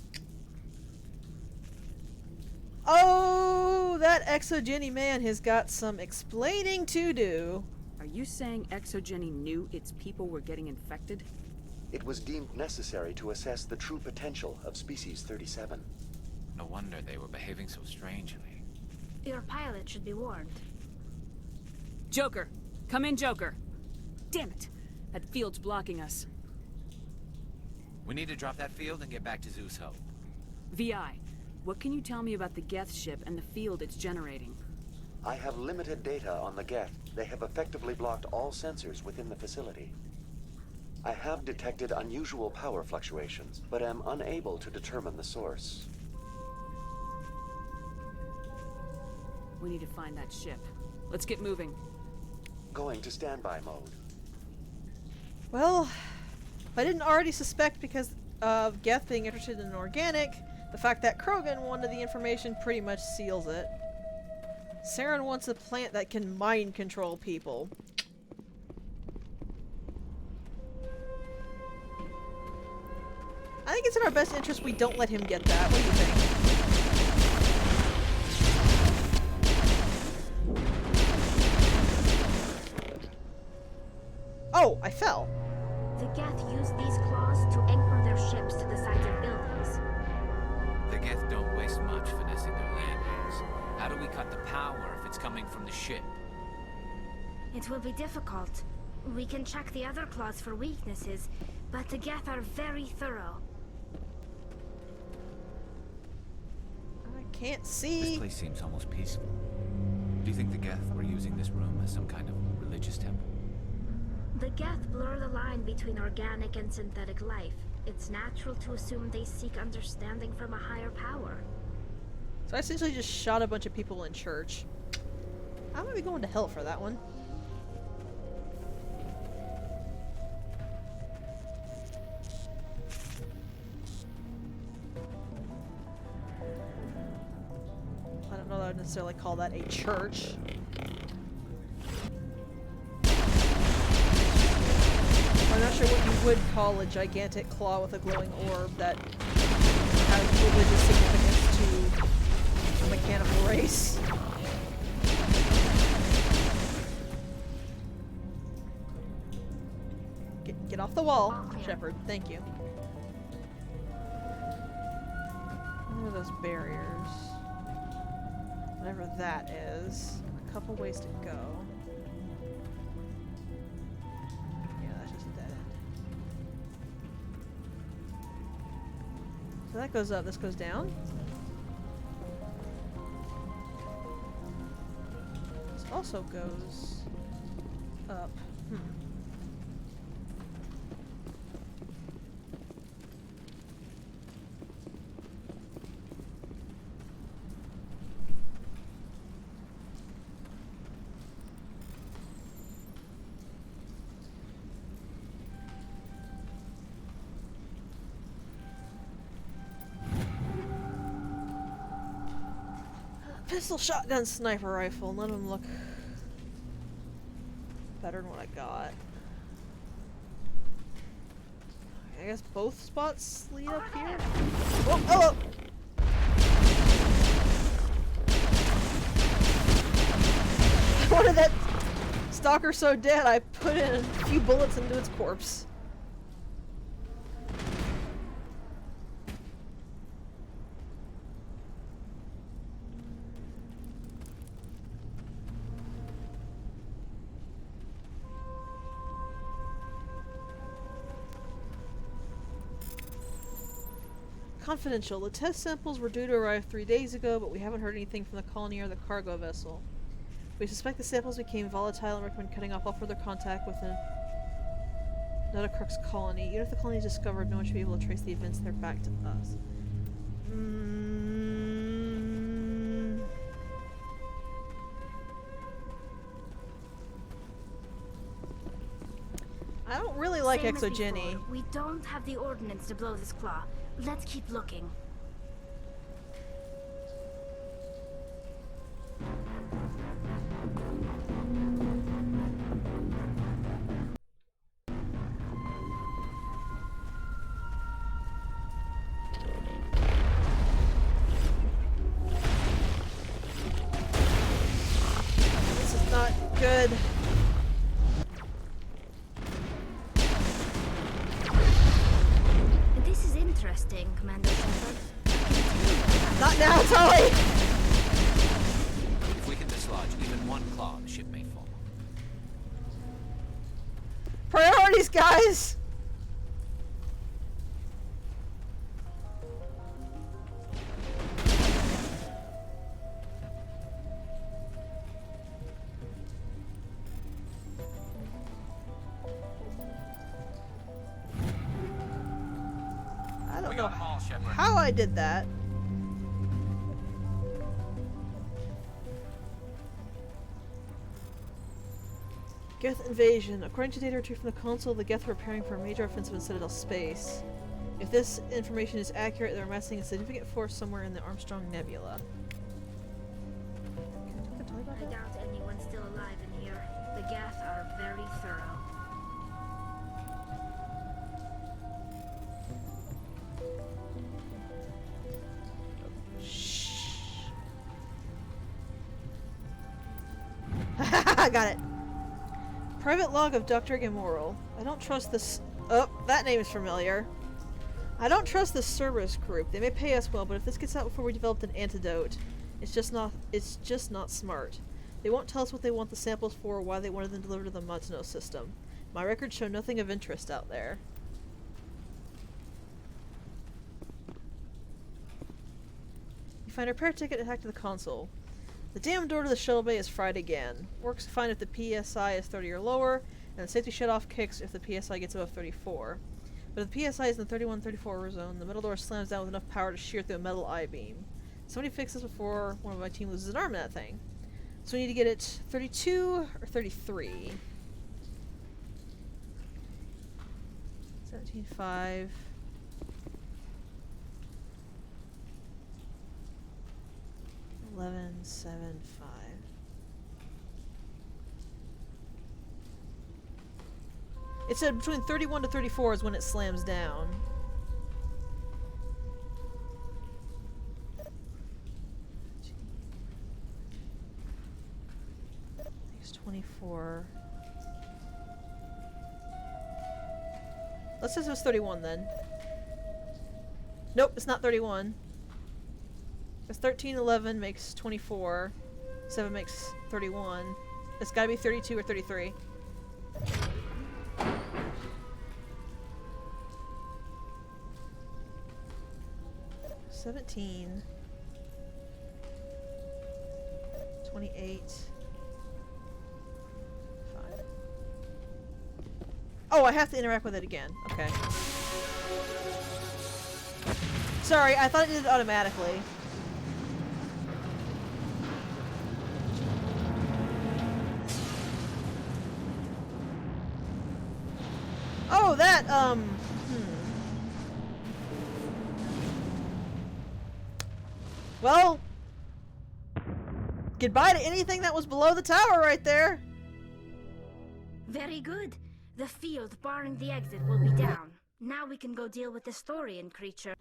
Oh, that ExoGeni man has got some explaining to do. Are you saying ExoGeni knew its people were getting infected? It was deemed necessary to assess the true potential of species 37. No wonder they were behaving so strangely. Your pilot should be warned. Joker! Come in, Joker! Damn it! That field's blocking us. We need to drop that field and get back to Zeus Hope. VI, what can you tell me about the Geth ship and the field it's generating? I have limited data on the Geth. They have effectively blocked all sensors within the facility. I have detected unusual power fluctuations, but am unable to determine the source. We need to find that ship. Let's get moving. Going to standby mode. Well, if I didn't already suspect because of Geth being interested in organic, the fact that Krogan wanted the information pretty much seals it. Saren wants a plant that can mind control people. I think it's in our best interest we don't let him get that. What do you think? Oh, I fell. The Geth use these claws to anchor their ships to the sides of buildings. The Geth don't waste much finessing their landings. How do we cut the power if it's coming from the ship? It will be difficult. We can check the other claws for weaknesses, but the Geth are very thorough. I can't see. This place seems almost peaceful. Do you think the Geth were using this room as some kind of religious temple? The Geth blur the line between organic and synthetic life. It's natural to assume they seek understanding from a higher power. So I essentially just shot a bunch of people in church. I'm gonna be going to hell for that one. I don't know that I'd necessarily call that a church. I'm not sure what you would call a gigantic claw with a glowing orb that has religious significance to a mechanical race. Get off the wall, Shepard. Thank you. What are those barriers? Whatever that is. A couple ways to go. Yeah, that's just a dead end. So that goes up, this goes down. This also goes up. Pistol, shotgun, sniper rifle. None of them look better than what I got. I guess both spots lead up here. Oh, hello! I wanted that stalker so dead I put in a few bullets into its corpse. Confidential. The test samples were due to arrive 3 days ago, but we haven't heard anything from the colony or the cargo vessel. We suspect the samples became volatile and recommend cutting off all further contact with another Crux colony. Even if the colony is discovered, no one should be able to trace the events there back to us. I don't really like Same as Exogeny. before, we don't have the ordnance to blow this claw. Let's keep looking. This is not good. This is interesting, Commander Shepard. Not now, Tully! If we can dislodge even one claw, the ship may fall. Priorities, guys! I don't know how I did that. Geth invasion. According to data retrieved from the console, the Geth are preparing for a major offensive in Citadel space. If this information is accurate, they're amassing a significant force somewhere in the Armstrong Nebula. I doubt anyone's still alive in here. The Geth are very thorough. I got it. Private log of Dr. Immoral. I don't trust this. Oh, that name is familiar. I don't trust this Cerberus group. They may pay us well, but if this gets out before we developed an antidote, it's just not smart. They won't tell us what they want the samples for or why they wanted them delivered to the Matsuno system. My records show nothing of interest out there. You find a repair ticket and hack to the console. The damn door to the shuttle bay is fried again. Works fine if the PSI is 30 or lower, and the safety shutoff kicks if the PSI gets above 34. But if the PSI is in the 31-34 zone, the metal door slams down with enough power to shear through a metal I-beam. Somebody fix this before one of my team loses an arm in that thing. So we need to get it 32 or 33. 17.5. $11.75. It said between 31 to 34 is when it slams down. I think it's 24. Let's say it was 31 then. Nope, it's not 31. Because 13, 11 makes 24. 7 makes 31. It's gotta be 32 or 33. $17. 28. 5. Oh, I have to interact with it again. Okay. Sorry, I thought it did it automatically. Oh, that, Well, goodbye to anything that was below the tower right there. Very good. The field barring the exit will be down. Now we can go deal with the Thorian creature.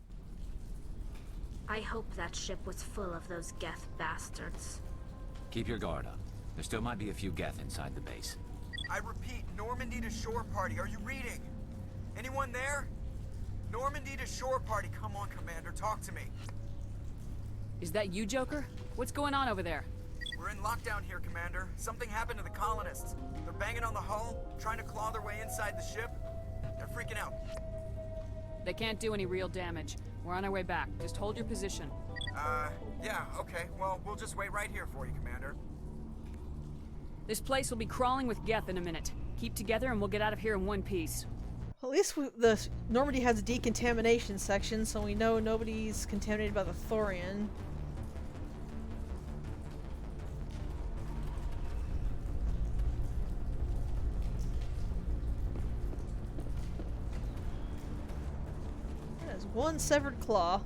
I hope that ship was full of those Geth bastards. Keep your guard up. There still might be a few Geth inside the base. I repeat, Normandy to shore party. Are you reading? Anyone there? Normandy to shore party. Come on, Commander. Talk to me. Is that you, Joker? What's going on over there? We're in lockdown here, Commander. Something happened to the colonists. They're banging on the hull, trying to claw their way inside the ship. They're freaking out. They can't do any real damage. We're on our way back. Just hold your position. Yeah, okay. Well, we'll just wait right here for you, Commander. This place will be crawling with Geth in a minute. Keep together and we'll get out of here in one piece. At least the Normandy has a decontamination section, so we know nobody's contaminated by the Thorian. That is one severed claw.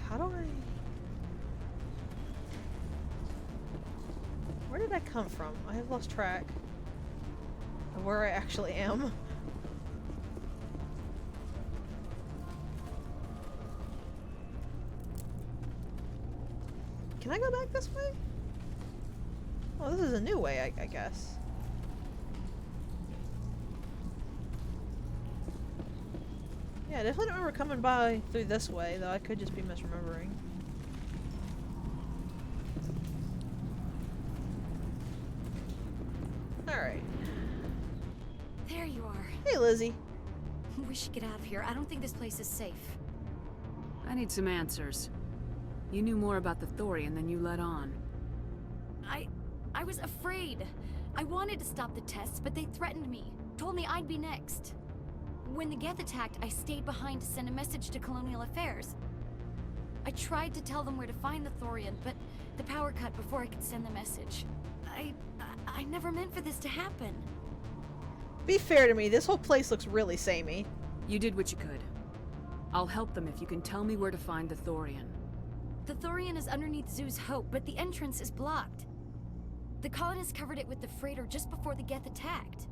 How do I... Where did I come from? I have lost track of where I actually am. Can I go back this way? Oh, this is a new way, I guess. Yeah, I definitely don't remember coming by through this way, though I could just be misremembering. Alright. There you are. Hey, Lizzie. We should get out of here. I don't think this place is safe. I need some answers. You knew more about the Thorian than you let on. I was afraid. I wanted to stop the tests, but they threatened me. Told me I'd be next. When the Geth attacked, I stayed behind to send a message to Colonial Affairs. I tried to tell them where to find the Thorian, but the power cut before I could send the message. I never meant for this to happen. Be fair to me, this whole place looks really samey. You did what you could. I'll help them if you can tell me where to find the Thorian. The Thorian is underneath Zoo's Hope, but the entrance is blocked. The colonists covered it with the freighter just before the Geth attacked.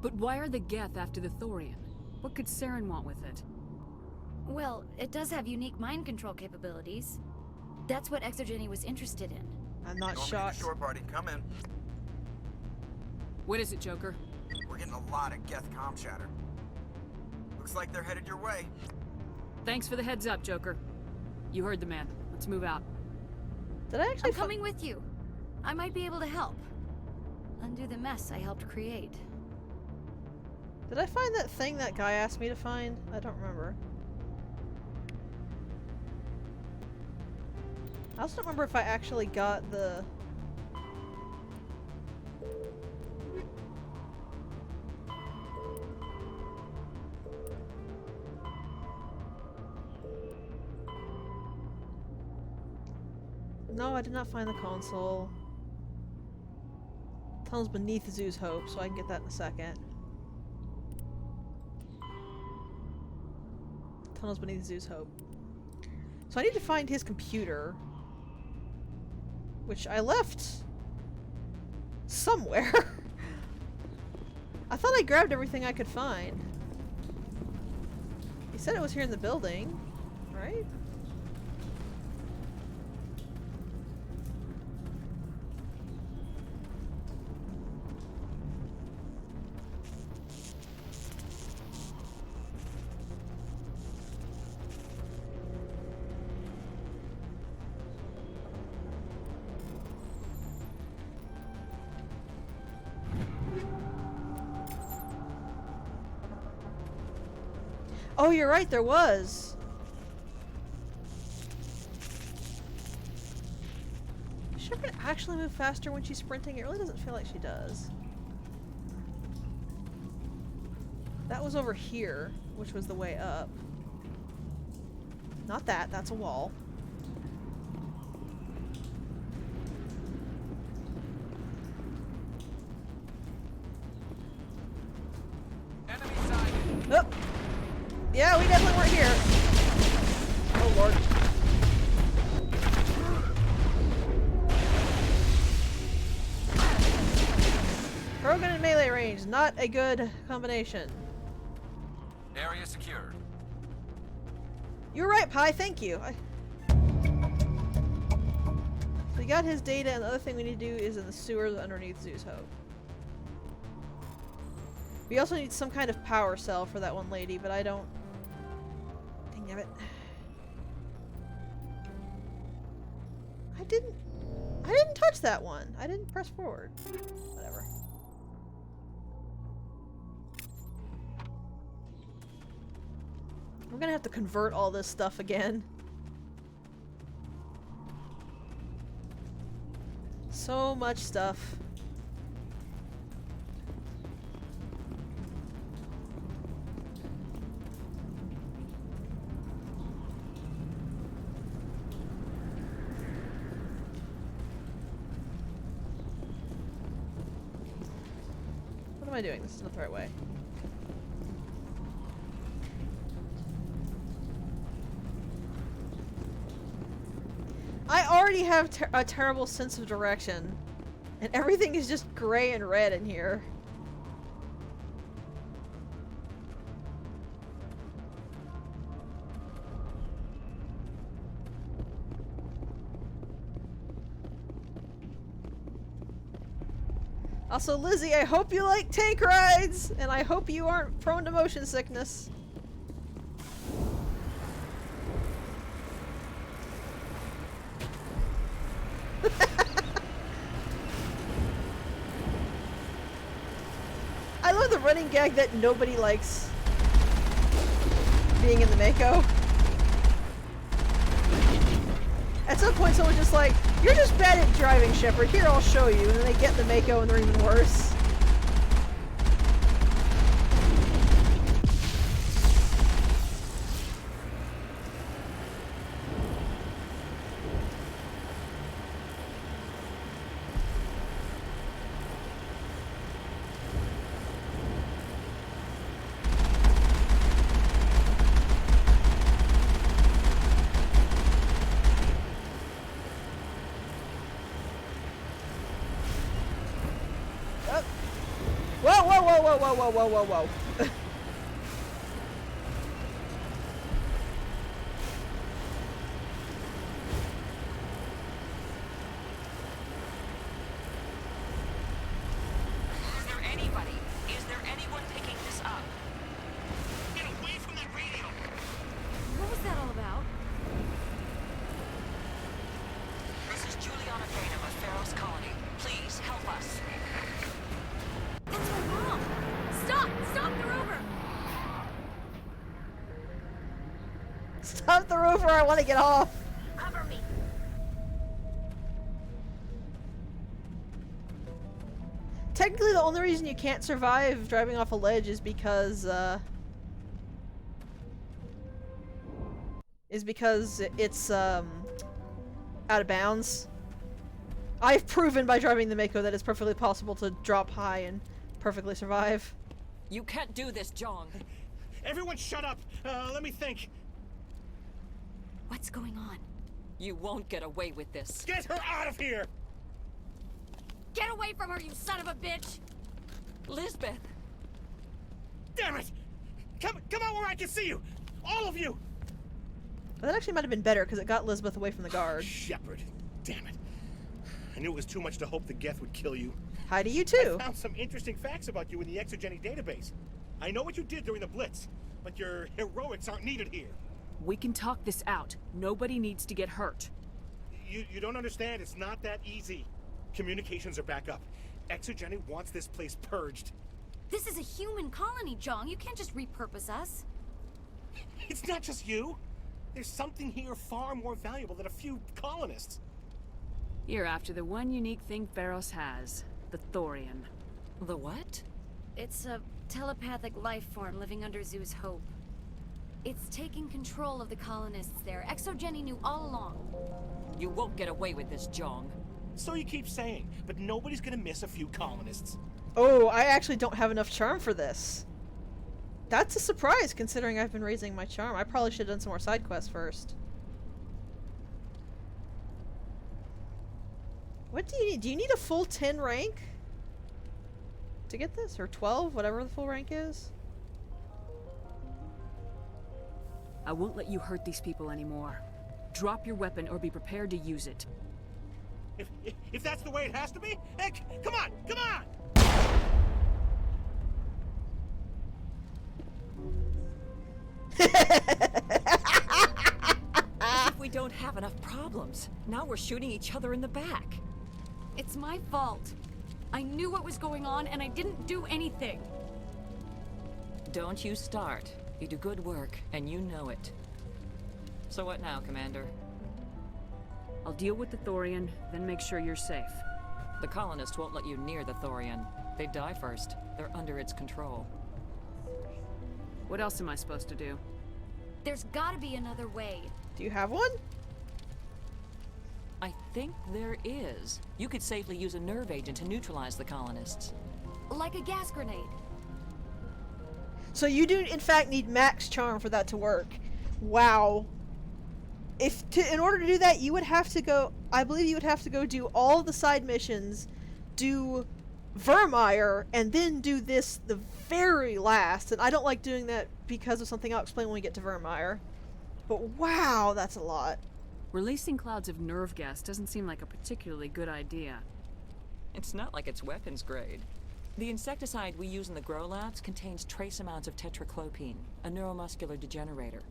But why are the Geth after the Thorian? What could Saren want with it? Well, it does have unique mind control capabilities. That's what Exogeny was interested in. I'm not Normandy shocked. to shore party, come in. What is it, Joker? We're getting a lot of Geth comm chatter. Looks like they're headed your way. Thanks for the heads up, Joker. You heard the man. Let's move out. Did I actually? I'm coming with you. I might be able to help. Undo the mess I helped create. Did I find that thing that guy asked me to find? I don't remember. I also don't remember if I actually got the... No, I did not find the console. Tunnels beneath Zoo's Hope, so I can get that in a second. Tunnels beneath Zoo's Hope. So I need to find his computer. Which I left... somewhere. I thought I grabbed everything I could find. He said it was here in the building, right? Oh, you're right, there was. Does Shepard actually move faster when she's sprinting? It really doesn't feel like she does. That was over here, which was the way up. Not that, that's a wall. Enemy side. Oh. Yeah, we definitely weren't here. Oh lord. Paragon and melee range, not a good combination. Area secure. You're right, Pi, thank you. So we got his data, and the other thing we need to do is in the sewers underneath Zoo's Hope. We also need some kind of power cell for that one lady, but I don't... Dang it. I didn't touch that one. I didn't press forward. Whatever. We're gonna have to convert all this stuff again. So much stuff. What am I doing? This is not the right way. I already have a terrible sense of direction, and everything is just gray and red in here. Also, Lizzie, I hope you like tank rides, and I hope you aren't prone to motion sickness. I love the running gag that nobody likes being in the Mako. At some point someone's just like, you're just bad at driving, Shepard. Here, I'll show you. And then they get in the Mako and they're even worse. Whoa. Stop the rover, I want to get off. Cover me. Technically, the only reason you can't survive driving off a ledge is because it's out of bounds. I've proven by driving the Mako that it's perfectly possible to drop high and perfectly survive. You can't do this, Jong. Everyone shut up! Let me think. What's going on? You won't get away with this. Get her out of here! Get away from her, you son of a bitch! Lisbeth! Damn it! Come out where I can see you! All of you! That actually might have been better because it got Lisbeth away from the guard. Shepard. Damn it. I knew it was too much to hope the Geth would kill you. Hi to you too. I found some interesting facts about you in the Exogeny database. I know what you did during the Blitz, but your heroics aren't needed here. We can talk this out. Nobody needs to get hurt. You don't understand. It's not that easy. Communications are back up. Exogeny wants this place purged. This is a human colony, Jong. You can't just repurpose us. It's not just you. There's something here far more valuable than a few colonists. You're after the one unique thing Feros has. The Thorian. The what? It's a telepathic life form living under Zeus' Hope. It's taking control of the colonists there. Exogeny knew all along. You won't get away with this, Jong. So you keep saying, but nobody's gonna miss a few colonists. Oh, I actually don't have enough charm for this. That's a surprise, considering I've been raising my charm. I probably should have done some more side quests first. What do you need? Do you need a full 10 rank to get this? Or 12? Whatever the full rank is? I won't let you hurt these people anymore. Drop your weapon or be prepared to use it. If that's the way it has to be, heck, come on, come on! As if we don't have enough problems. Now we're shooting each other in the back. It's my fault. I knew what was going on and I didn't do anything. Don't you start. You do good work, and you know it. So what now, Commander? I'll deal with the Thorian, then make sure you're safe. The colonists won't let you near the Thorian. They die first. They're under its control. What else am I supposed to do? There's gotta be another way. Do you have one? I think there is. You could safely use a nerve agent to neutralize the colonists. Like a gas grenade. So you do, in fact, need max charm for that to work. Wow. In order to do that, you would have to go... I believe you would have to go do all the side missions, do Vermeer, and then do this the very last. And I don't like doing that because of something I'll explain when we get to Vermeer. But wow, that's a lot. Releasing clouds of nerve gas doesn't seem like a particularly good idea. It's not like it's weapons grade. The insecticide we use in the grow labs contains trace amounts of tetraclopine, a neuromuscular degenerator.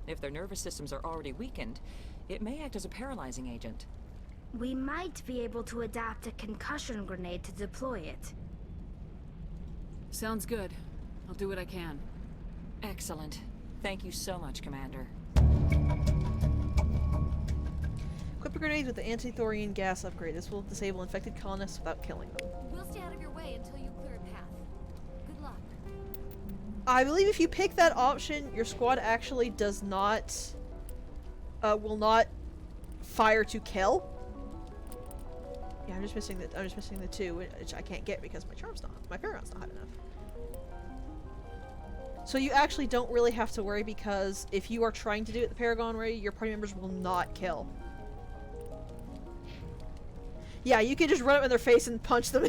If their nervous systems are already weakened, it may act as a paralyzing agent. We might be able to adapt a concussion grenade to deploy it. Sounds good. I'll do what I can. Excellent. Thank you so much, Commander. Equip a grenade with the anti-thorian gas upgrade. This will disable infected colonists without killing them. We'll stay out of your way until you clear a path. Good luck. I believe if you pick that option, your squad actually does not... will not fire to kill. Yeah, I'm just missing the 2, which I can't get because my Paragon's not high enough. So you actually don't really have to worry because if you are trying to do it the Paragon way, your party members will not kill. Yeah, you can just run up in their face and punch them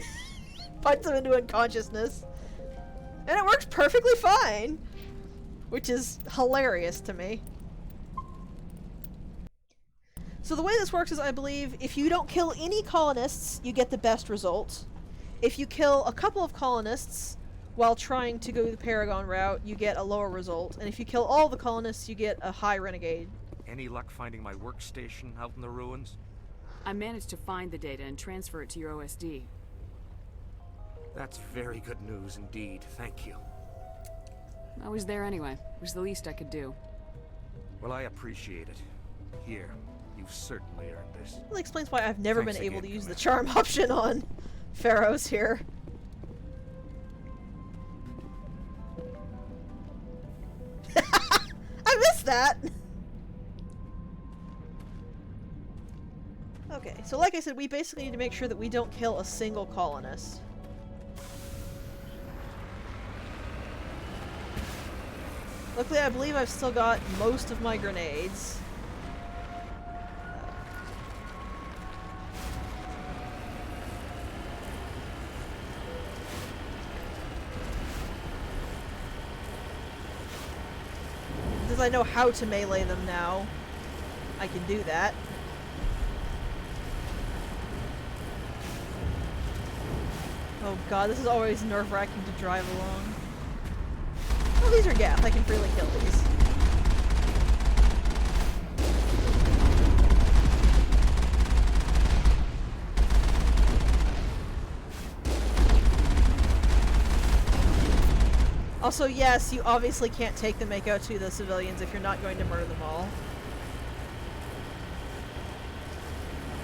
into unconsciousness. And it works perfectly fine. Which is hilarious to me. So the way this works is, I believe, if you don't kill any colonists, you get the best result. If you kill a couple of colonists while trying to go the Paragon route, you get a lower result. And if you kill all the colonists, you get a high renegade. Any luck finding my workstation out in the ruins? I managed to find the data and transfer it to your OSD. That's very good news indeed. Thank you. I was there anyway. It was the least I could do. Well, I appreciate it. Here, you've certainly earned this. That explains why I've never Thanks been able again, to use the charm option on Feros here. I missed that! Okay, so like I said, we basically need to make sure that we don't kill a single colonist. Luckily, I believe I've still got most of my grenades. Because I know how to melee them now, I can do that. Oh god, this is always nerve-wracking to drive along. Oh, these are Gath. I can freely kill these. Also, yes, you obviously can't take the Mako to the civilians if you're not going to murder them all.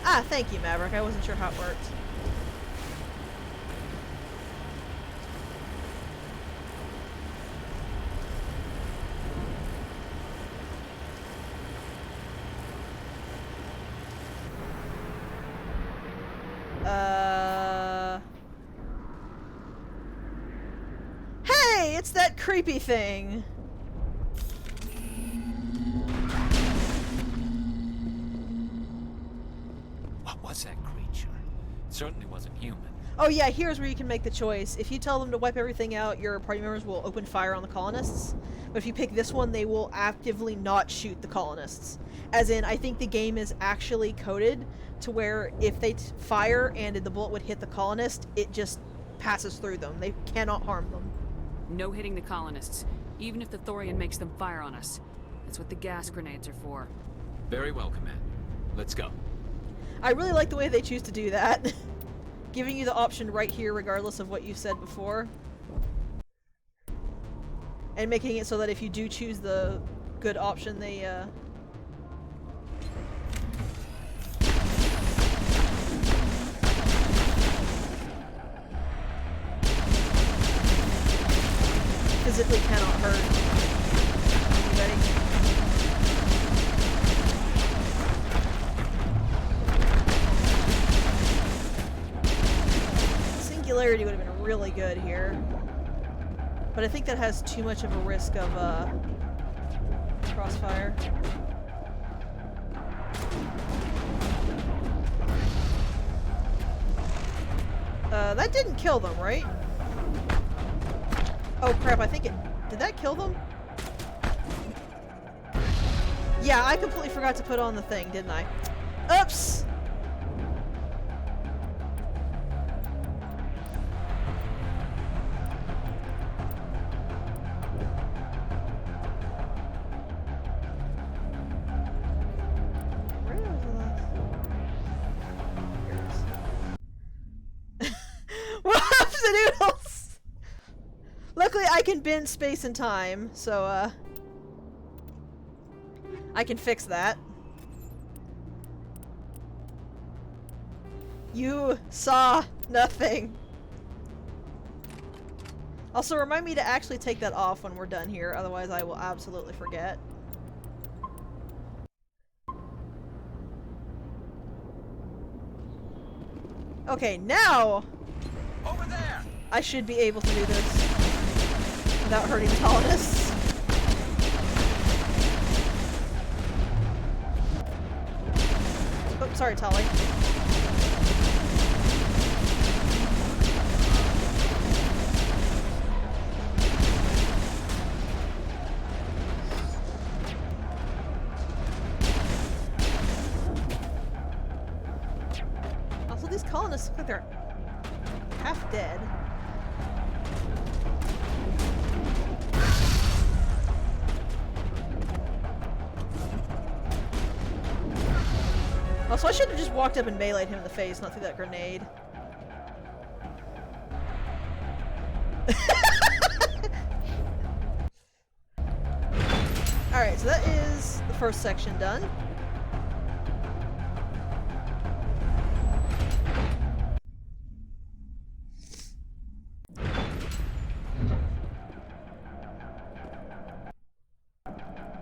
Ah, thank you, Maverick. I wasn't sure how it worked. Hey, it's that creepy thing. What was that creature? It certainly wasn't human. Oh yeah, here's where you can make the choice. If you tell them to wipe everything out, your party members will open fire on the colonists. But if you pick this one, they will actively not shoot the colonists. As in, I think the game is actually coded to where if they fire and the bullet would hit the colonist, it just passes through them. They cannot harm them. No hitting the colonists, even if the Thorian makes them fire on us. That's what the gas grenades are for. Very well, Commander. Let's go. I really like the way they choose to do that. Giving you the option right here regardless of what you said before. And making it so that if you do choose the good option, they, physically cannot hurt anybody. Singularity would have been really good here. But I think that has too much of a risk of crossfire. That didn't kill them, right? Oh crap, I think it... Did that kill them? Yeah, I completely forgot to put on the thing, didn't I? Oops! Whoops-a-doodles! Luckily, I can bend space and time, so, I can fix that. You saw nothing. Also, remind me to actually take that off when we're done here, otherwise I will absolutely forget. Okay, now over there. I should be able to do this without hurting the colonists. Oh, sorry, Tali. Also, these colonists look like they're half dead. Also, I should have just walked up and meleeed him in the face, not through that grenade. Alright, so that is the first section done.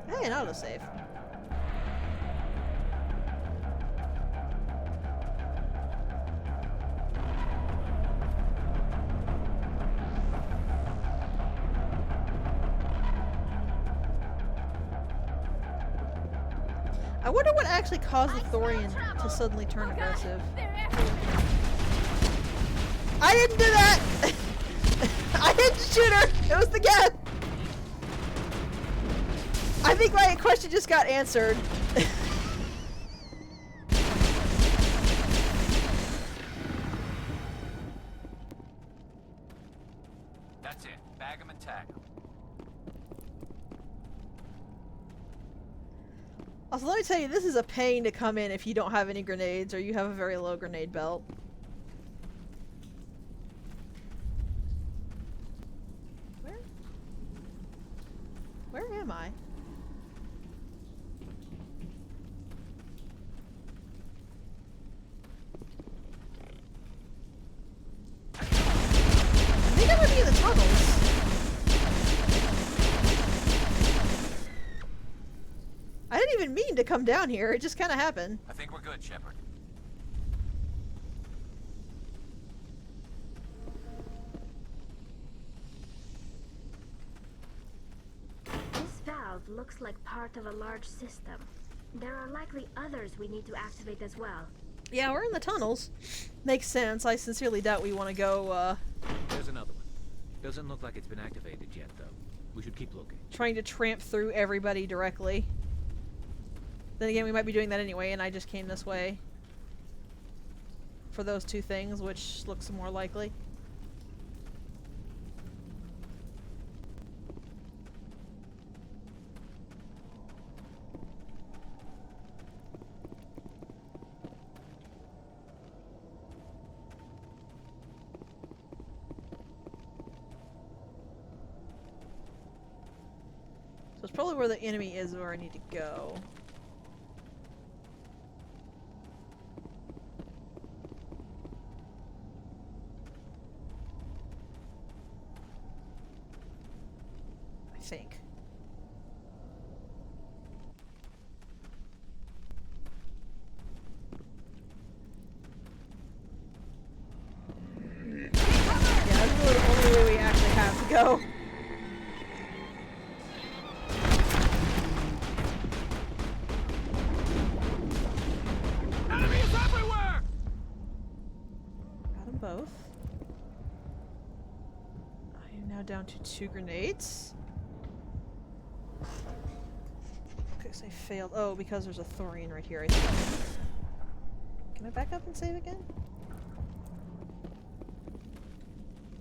Hey, an autosave. I wonder what actually caused the Thorian to suddenly turn aggressive. I didn't do that! I didn't shoot her! It was the Geth! I think my question just got answered. That's it. Bag 'em and tag 'em. Also, let me tell you, this is a pain to come in if you don't have any grenades or you have a very low grenade belt. Where am I? I think I might be in the tunnels. I didn't even mean to come down here, it just kind of happened. I think we're good, Shepard. This valve looks like part of a large system. There are likely others we need to activate as well. Yeah, we're in the tunnels. Makes sense. I sincerely doubt we want to go, There's another one. Doesn't look like it's been activated yet, though. We should keep looking. trying to tramp through everybody directly. Then again, we might be doing that anyway, and I just came this way for those two things, which looks more likely. So it's probably where the enemy is where I need to go. I think. Yeah, that's really the only way we actually have to go. Enemies everywhere! Got them both. I am now down to 2 grenades. Okay, so I failed. Oh, because there's a Thorian right here, I think. Can I back up and save again?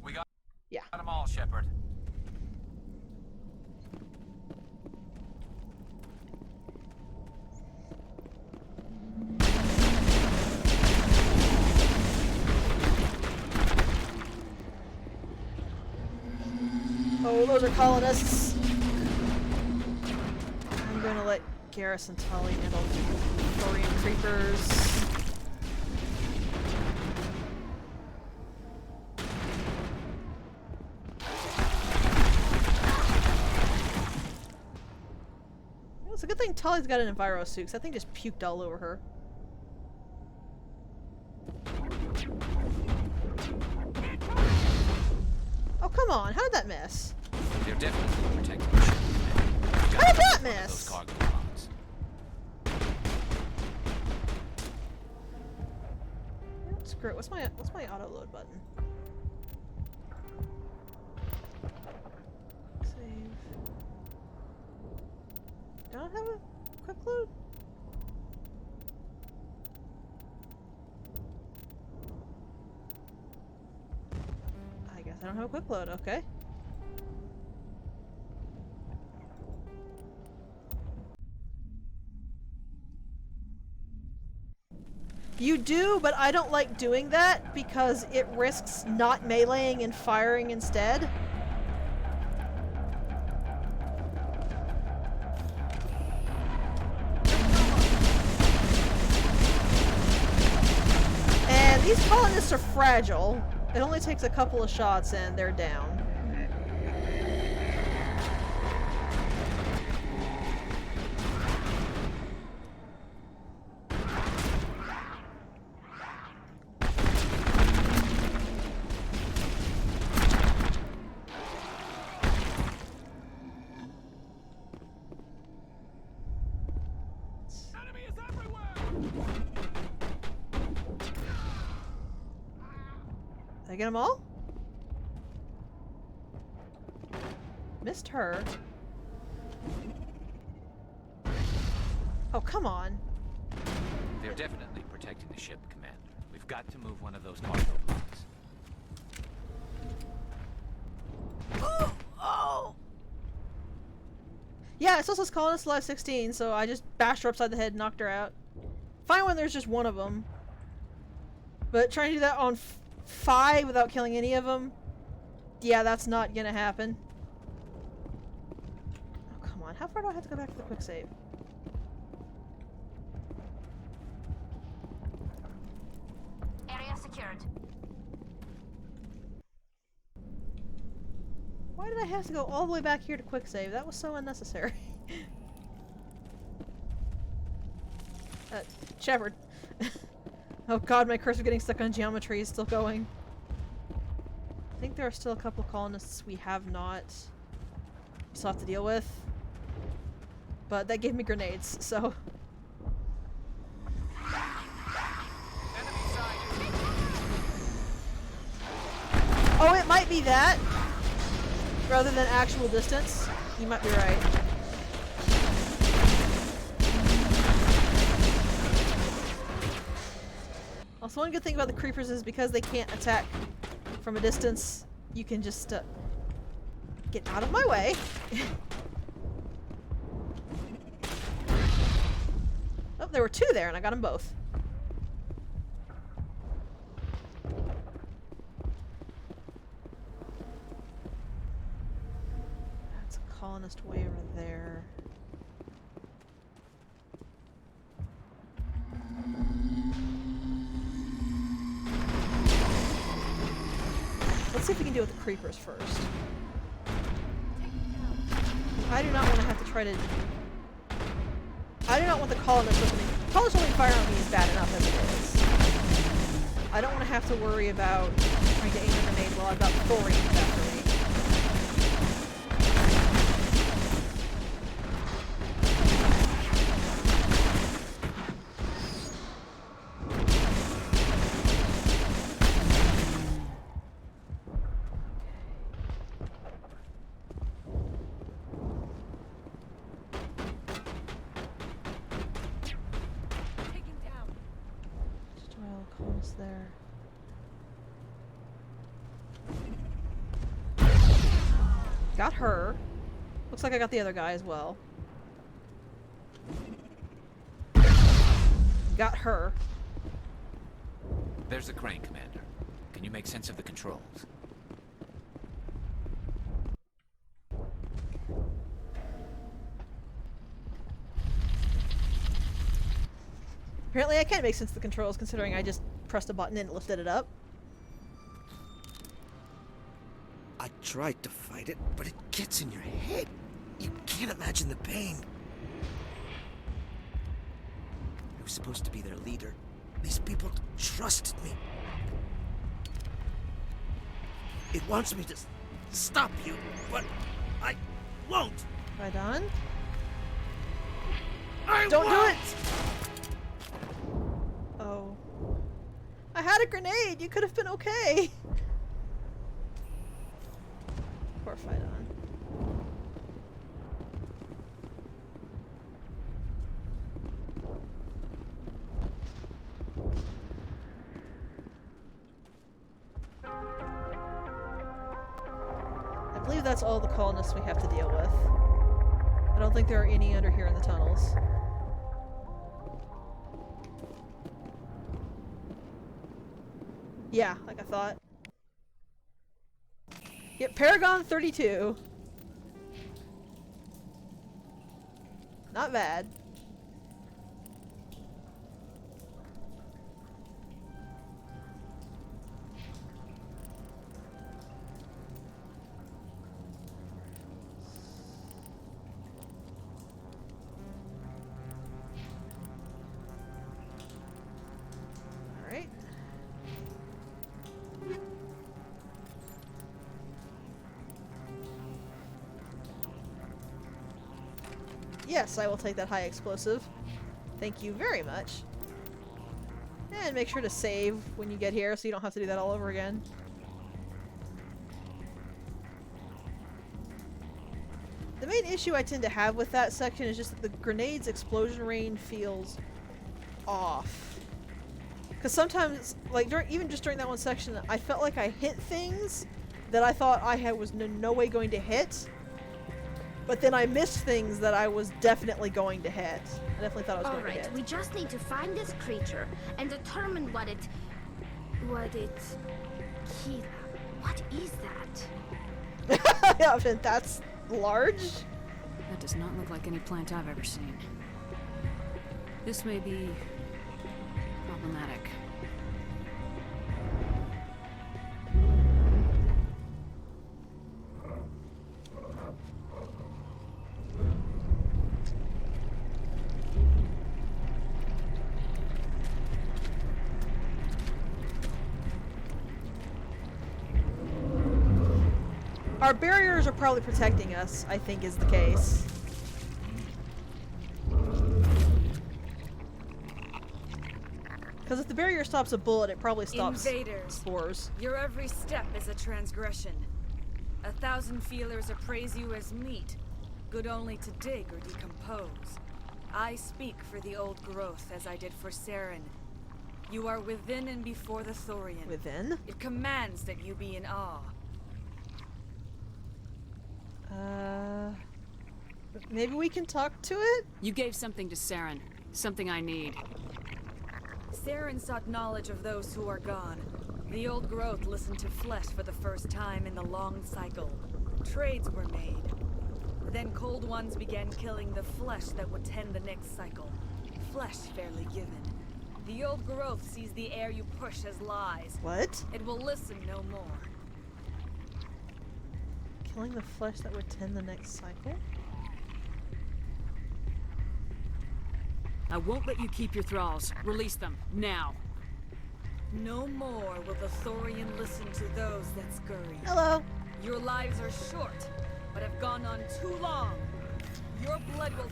We got Yeah. them all, Shepard. Oh, those are colonists. I'm gonna let Garrus and Tully handle Thorian creepers. It's a good thing Tully's got an enviro suit, 'cause that thing just puked all over her. Oh, come on. How did that miss? They're definitely protecting the ship. How did that Those miss? cargo pods. Screw it. What's my auto load button? Save. Do I not have a quick load? I guess I don't have a quick load. Okay. You do, but I don't like doing that because it risks not meleeing and firing instead. These colonists are fragile. It only takes a couple of shots and they're down. Did I get them all? Missed her. Oh, come on. They're definitely protecting the ship, Commander. We've got to move one of those cargo blocks. Yeah, it still says colonist alive 16, so I just bashed her upside the head and knocked her out. Fine when there's just one of them. But trying to do that on 5 without killing any of them? Yeah, that's not gonna happen. Oh, come on. How far do I have to go back for the quick save? Area secured. Why did I have to go all the way back here to quick save? That was so unnecessary. Shepard. Oh god, my curse of getting stuck on geometry is still going. I think there are still a couple of colonists we have not still have to deal with. But that gave me grenades, so... Oh, it might be that! Rather than actual distance. You might be right. Also, one good thing about the creepers is because they can't attack from a distance, you can just get out of my way. Oh, there were 2 there and I got them both. That's a colonist way over there. Let's see if we can deal with the creepers first. I do not want to have to try to... I do not want the colonists opening... Colonists only fire on me is bad enough as it is. I don't want to have to worry about trying to aim a grenade while I've got Thorians after me. There. Got her. Looks like I got the other guy as well. Got her. There's the crane, Commander. Can you make sense of the controls? Apparently I can't make sense of the controls considering I just pressed a button and it lifted it up. I tried to fight it, but it gets in your head. You can't imagine the pain. I was supposed to be their leader. These people trusted me. It wants me to stop you, but I won't. Am I done? Don't do it! Oh. I had a grenade! You could have been okay! Poor Phidon. I believe that's all the colonists we have to deal with. I don't think there are any under here in the tunnels. Yeah, like I thought. Yep, Paragon 32. Not bad. Yes, I will take that high explosive. Thank you very much. And make sure to save when you get here so you don't have to do that all over again. The main issue I tend to have with that section is just that the grenade's explosion range feels off. Because sometimes, like, even just during that one section, I felt like I hit things that I thought I was no way going to hit. But then I missed things that I was definitely going to hit. I definitely thought I was going to hit. Alright, we just need to find this creature and determine what it... Kira, what is that? Yeah, but that's large? That does not look like any plant I've ever seen. This may be problematic. Our barriers are probably protecting us, I think is the case. Because if the barrier stops a bullet, it probably stops Invaders. spores. Your every step is a transgression. 1,000 feelers appraise you as meat, good only to dig or decompose. I speak for the old growth as I did for Saren. You are within and before the Thorian. Within? It commands that you be in awe. Maybe we can talk to it? You gave something to Saren. Something I need. Saren sought knowledge of those who are gone. The old growth listened to flesh for the first time in the long cycle. Trades were made. Then cold ones began killing the flesh that would tend the next cycle. Flesh fairly given. The old growth sees the air you push as lies. What? It will listen no more. Killing the flesh that would tend the next cycle? I won't let you keep your thralls. Release them, now. No more will the Thorian listen to those that scurry. Hello. Your lives are short, but have gone on too long. Your blood will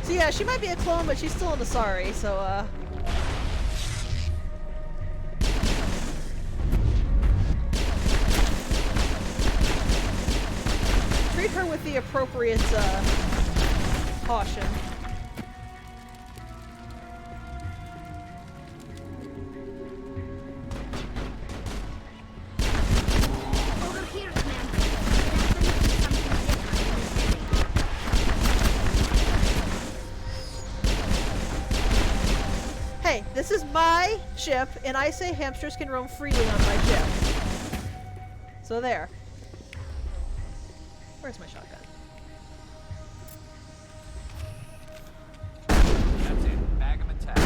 So yeah, she might be a clone, but she's still an Asari, so treat her with the appropriate caution. Over here, Commander. Definitely something different in this area. Hey, this is my ship, and I say hamsters can roam freely on my ship. So there. Where's my shotgun? That's it. Bag 'em and tag 'em.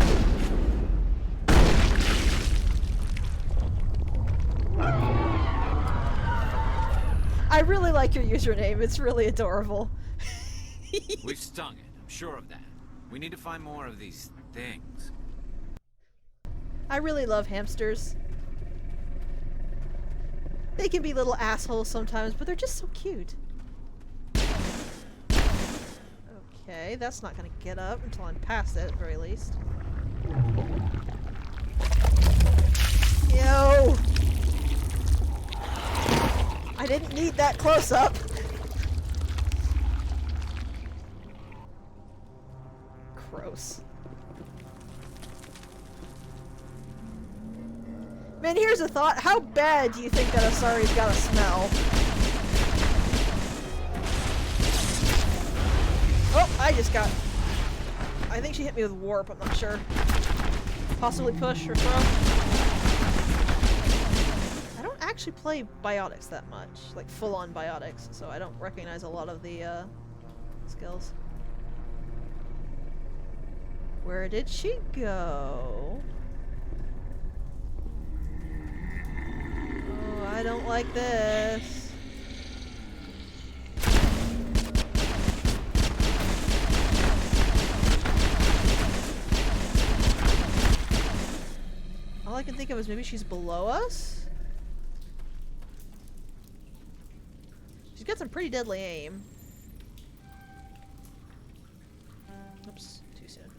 I really like your username. It's really adorable. We've stung it. I'm sure of that. We need to find more of these things. I really love hamsters. They can be little assholes sometimes, but they're just so cute. Okay, that's not gonna get up until I'm past it, at the very least. Yo! I didn't need that close up. Gross. Man, here's a thought. How bad do you think that Asari's gotta smell? Oh, I think she hit me with warp, I'm not sure. Possibly push or throw. I don't actually play biotics that much, like full-on biotics, so I don't recognize a lot of the skills. Where did she go? Oh, I don't like this. All I can think of is maybe she's below us? She's got some some pretty deadly aim. Oops, too soon.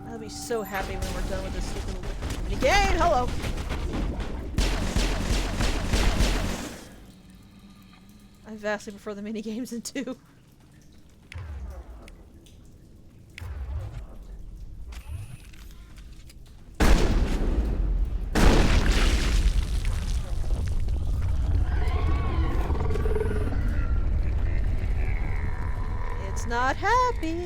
I'll be so happy when we're done with this stupid little mini game. Hello. I vastly prefer the mini games in 2. It's not happy.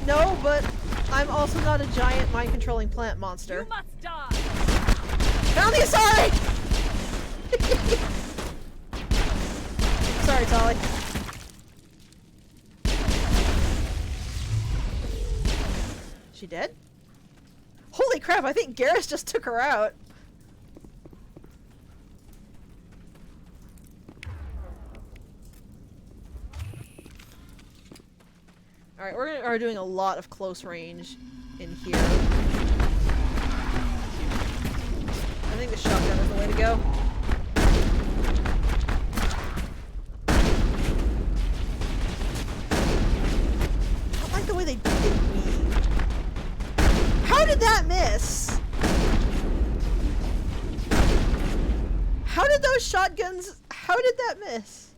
No, but I'm also not a giant mind-controlling plant monster. You must die. Found the sorry. Sorry, Tali. She dead? Holy crap! I think Garrus just took her out. Alright, we're doing a lot of close range in here. I think the shotgun is the way to go. I don't like the way they weave. How did that miss? How did those shotguns... How did that miss?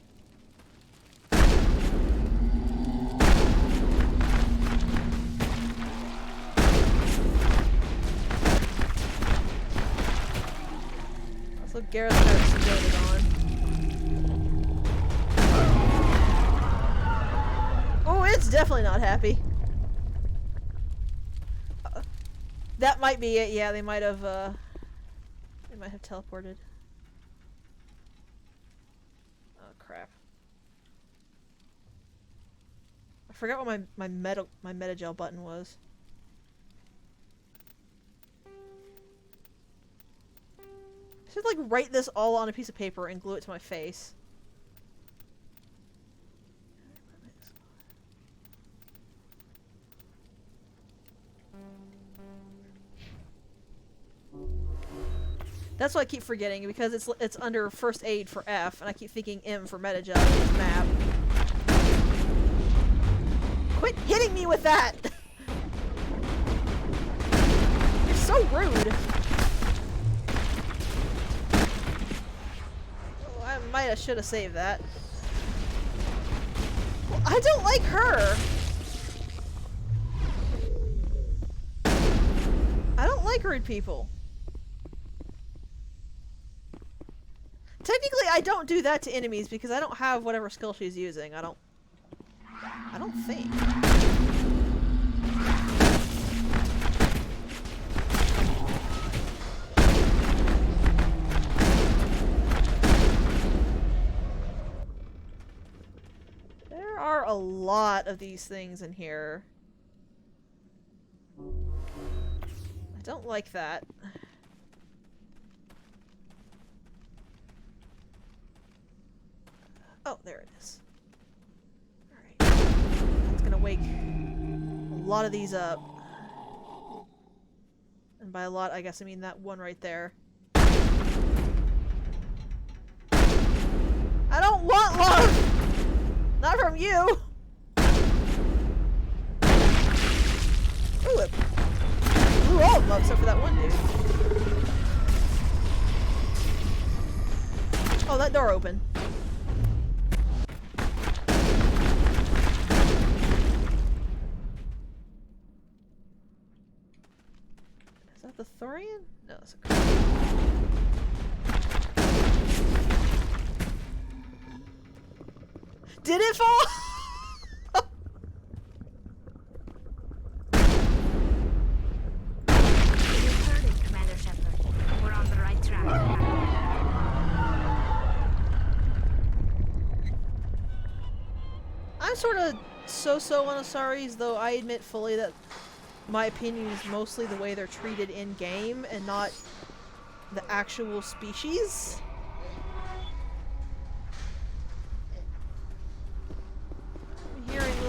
So Gareth got exploded on. Oh, it's definitely not happy. That might be it. Yeah, they might have teleported. Oh crap! I forgot what my metagel button was. I should like write this all on a piece of paper and glue it to my face. That's what I keep forgetting because it's under first aid for F and I keep thinking M for metagel in this map. Quit hitting me with that! You're so rude. I should have saved that. Well, I don't like her. I don't like rude people. Technically, I don't do that to enemies because I don't have whatever skill she's using. I don't think. There are a lot of these things in here. I don't like that. Oh, there it is. Alright. That's gonna wake a lot of these up. And by a lot, I guess I mean that one right there. I don't want love! Not from you! Ooh, it blew all of them up except for that one dude. Oh, that door opened. Is that the Thorian? No, that's a Did it fall? You heard it, Commander Shepard. We're on the right track. I'm sort of so-so on Asaris, though I admit fully that my opinion is mostly the way they're treated in-game and not the actual species.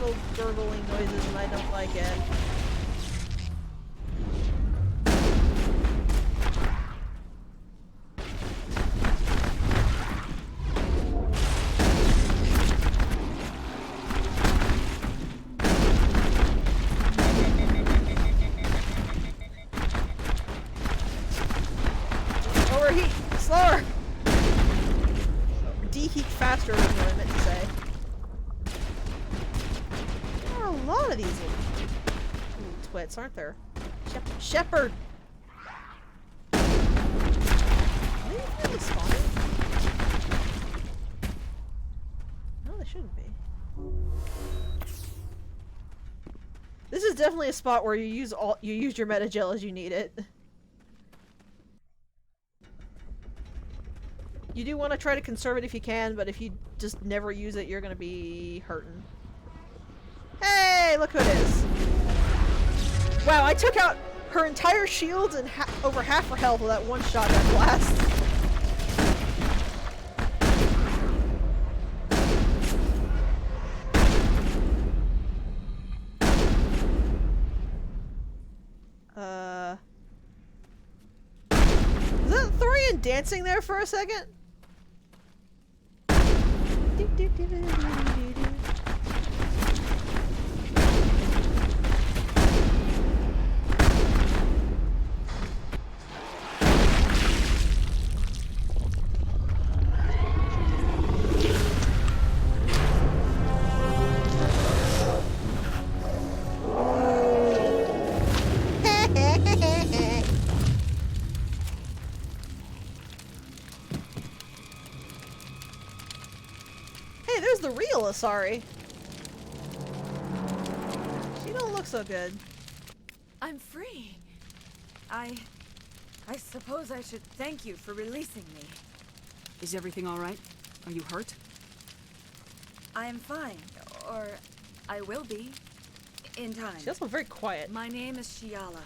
little gurgling noises and I don't like it. Overheat! Slower! Deheat faster is what I meant to say. There are a lot of these little twits, aren't there? Shepherd! Are they really spawning? No, they shouldn't be. This is definitely a spot where you use your metagel as you need it. You do want to try to conserve it if you can, but if you just never use it, you're gonna be hurting. Hey, look who it is! Wow, I took out her entire shield and over half her health with that one shotgun blast. Was that Thorian dancing there for a second? Hey, there's the real Asari. She don't look so good. I'm free. I suppose I should thank you for releasing me. Is everything all right? Are you hurt? I am fine, or I will be, in time. She does look very quiet. My name is Shiala.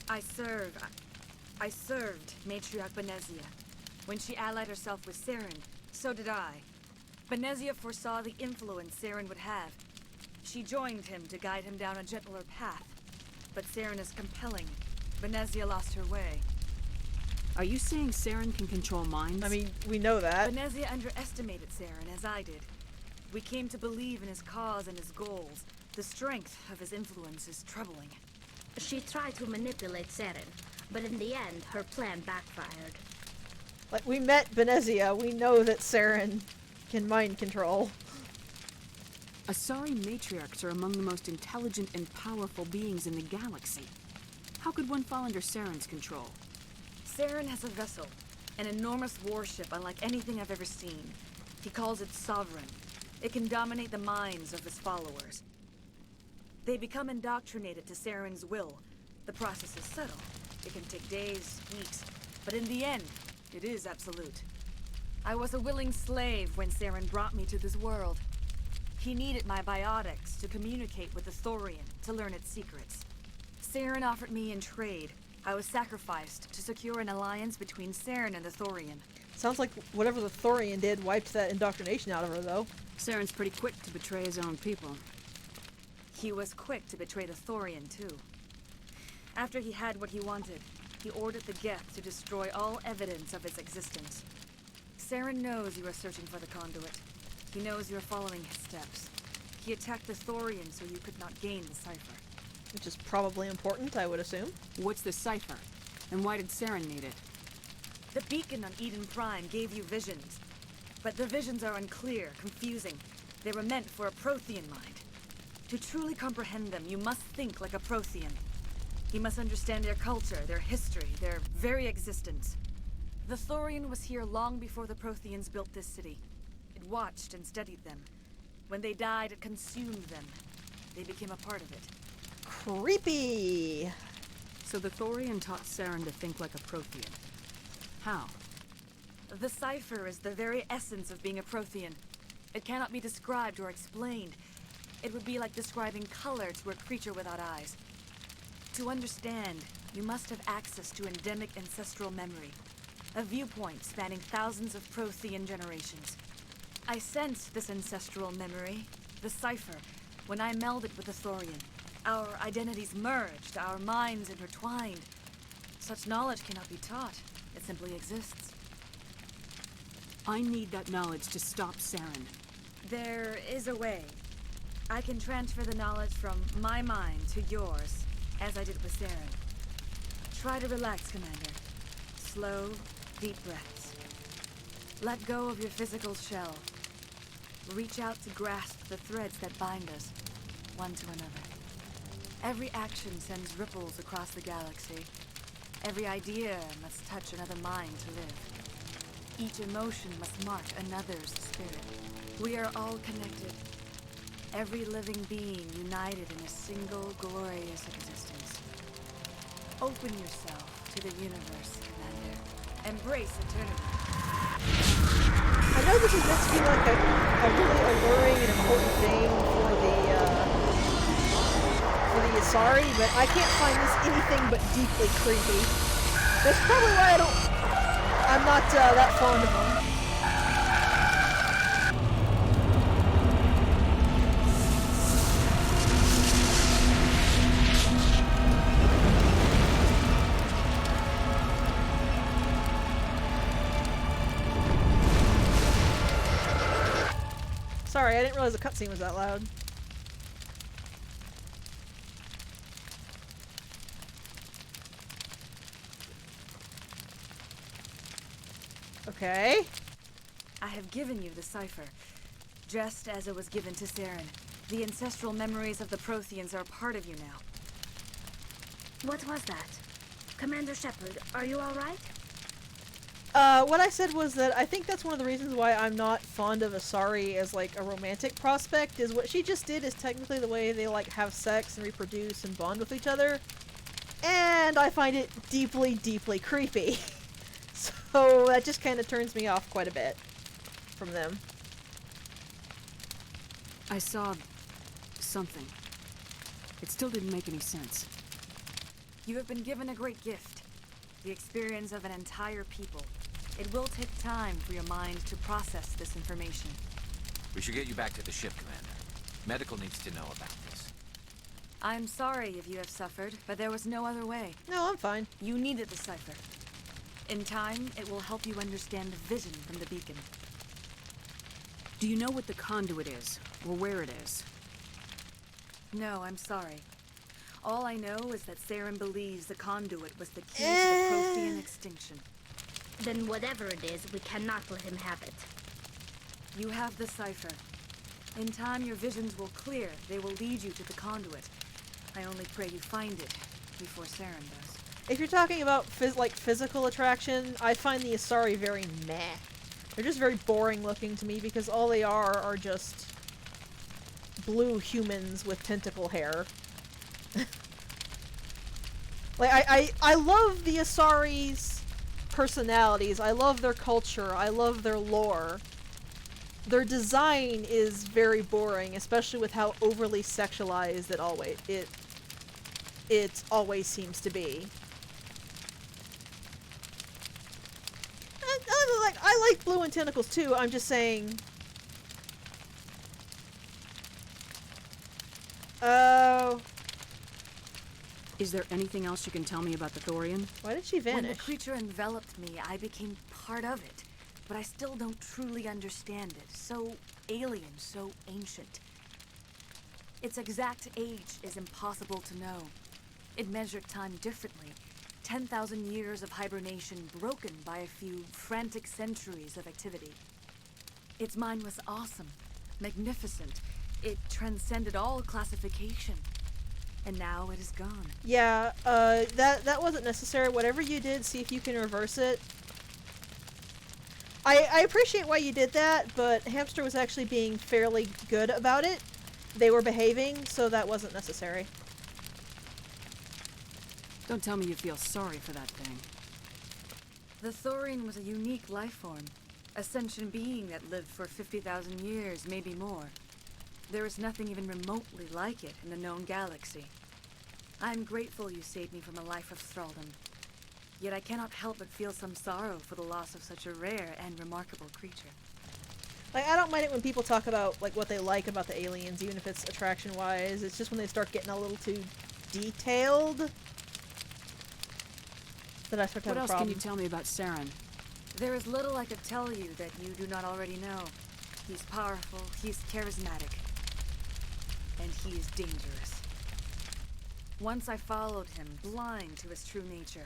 I served Matriarch Benezia. When she allied herself with Saren, so did I. Benezia foresaw the influence Saren would have. She joined him to guide him down a gentler path. But Saren is compelling. Benezia lost her way. Are you saying Saren can control minds? I mean, we know that. Benezia underestimated Saren, as I did. We came to believe in his cause and his goals. The strength of his influence is troubling. She tried to manipulate Saren, but in the end, her plan backfired. Like, we met Benezia. We know that Saren can mind control. Asari matriarchs are among the most intelligent and powerful beings in the galaxy. How could one fall under Saren's control? Saren has a vessel, an enormous warship unlike anything I've ever seen. He calls it Sovereign. It can dominate the minds of his followers. They become indoctrinated to Saren's will. The process is subtle. It can take days, weeks, but in the end, it is absolute. I was a willing slave when Saren brought me to this world. He needed my biotics to communicate with the Thorian, to learn its secrets. Saren offered me in trade. I was sacrificed to secure an alliance between Saren and the Thorian. Sounds like whatever the Thorian did wiped that indoctrination out of her, though. Saren's pretty quick to betray his own people. He was quick to betray the Thorian, too. After he had what he wanted, he ordered the Geth to destroy all evidence of its existence. Saren knows you are searching for the conduit. He knows you are following his steps. He attacked the Thorian so you could not gain the cipher. Which is probably important, I would assume. What's the cipher? And why did Saren need it? The beacon on Eden Prime gave you visions. But the visions are unclear, confusing. They were meant for a Prothean mind. To truly comprehend them, you must think like a Prothean. You must understand their culture, their history, their very existence. The Thorian was here long before the Protheans built this city. It watched and studied them. When they died, it consumed them. They became a part of it. Creepy! So the Thorian taught Saren to think like a Prothean. How? The cipher is the very essence of being a Prothean. It cannot be described or explained. It would be like describing color to a creature without eyes. To understand, you must have access to endemic ancestral memory. A viewpoint spanning thousands of Prothean generations. I sensed this ancestral memory, the cipher, When I melded with the Thorian, our identities merged, our minds intertwined. Such knowledge cannot be taught. It simply exists. I need that knowledge to stop Saren. There is a way. I can transfer the knowledge from my mind to yours, as I did with Saren. Try to relax, Commander. Slow, deep breaths. Let go of your physical shell. Reach out to grasp the threads that bind us, one to another. Every action sends ripples across the galaxy. Every idea must touch another mind to live. Each emotion must mark another's spirit. We are all connected. Every living being united in a single glorious existence. Open yourself to the universe, Commander. Embrace eternity. I know this is meant to be like a really alluring and important thing for the Asari, but I can't find this anything but deeply creepy. That's probably why I'm not that fond of them. Sorry, I didn't realize the cutscene was that loud. Okay. I have given you the cipher, just as it was given to Saren. The ancestral memories of the Protheans are part of you now. What was that? Commander Shepard, are you alright? What I said was that I think that's one of the reasons why I'm not fond of Asari as, like, a romantic prospect, is what she just did is technically the way they, like, have sex and reproduce and bond with each other. And I find it deeply, deeply creepy. So that just kind of turns me off quite a bit from them. I saw something. It still didn't make any sense. You have been given a great gift. The experience of an entire people. It will take time for your mind to process this information. We should get you back to the ship, Commander. Medical needs to know about this. I'm sorry if you have suffered, but there was no other way. No, I'm fine. You needed the cipher. In time, it will help you understand the vision from the beacon. Do you know what the conduit is, or where it is? No, I'm sorry. All I know is that Saren believes the conduit was the key to the Prothean extinction. Then whatever it is, we cannot let him have it. You have the cipher. In time, your visions will clear. They will lead you to the conduit. I only pray you find it before Saren does. If you're talking about physical attraction, I find the Asari very meh. They're just very boring looking to me because all they are just blue humans with tentacle hair. Like, I love the Asari's personalities. I love their culture. I love their lore. Their design is very boring, especially with how overly sexualized it always seems to be. I like blue and tentacles too. I'm just saying. Oh. Is there anything else you can tell me about the Thorian? Why did she vanish? When the creature enveloped me, I became part of it. But I still don't truly understand it. So alien, so ancient. Its exact age is impossible to know. It measured time differently. 10,000 years of hibernation broken by a few frantic centuries of activity. Its mind was awesome, magnificent. It transcended all classification. And now it is gone. Yeah, that wasn't necessary. Whatever you did, see if you can reverse it. I appreciate why you did that, but Hamster was actually being fairly good about it. They were behaving, so that wasn't necessary. Don't tell me you feel sorry for that thing. The Thorian was a unique life form. A sentient being that lived for 50,000 years, maybe more. There is nothing even remotely like it in the known galaxy. I'm grateful you saved me from a life of thraldom. Yet I cannot help but feel some sorrow for the loss of such a rare and remarkable creature. Like, I don't mind it when people talk about, like, what they like about the aliens, even if it's attraction-wise. It's just when they start getting a little too detailed that I start to have a problem. What else can you tell me about Saren? There is little I could tell you that you do not already know. He's powerful, he's charismatic, and he is dangerous. Once I followed him, blind to his true nature.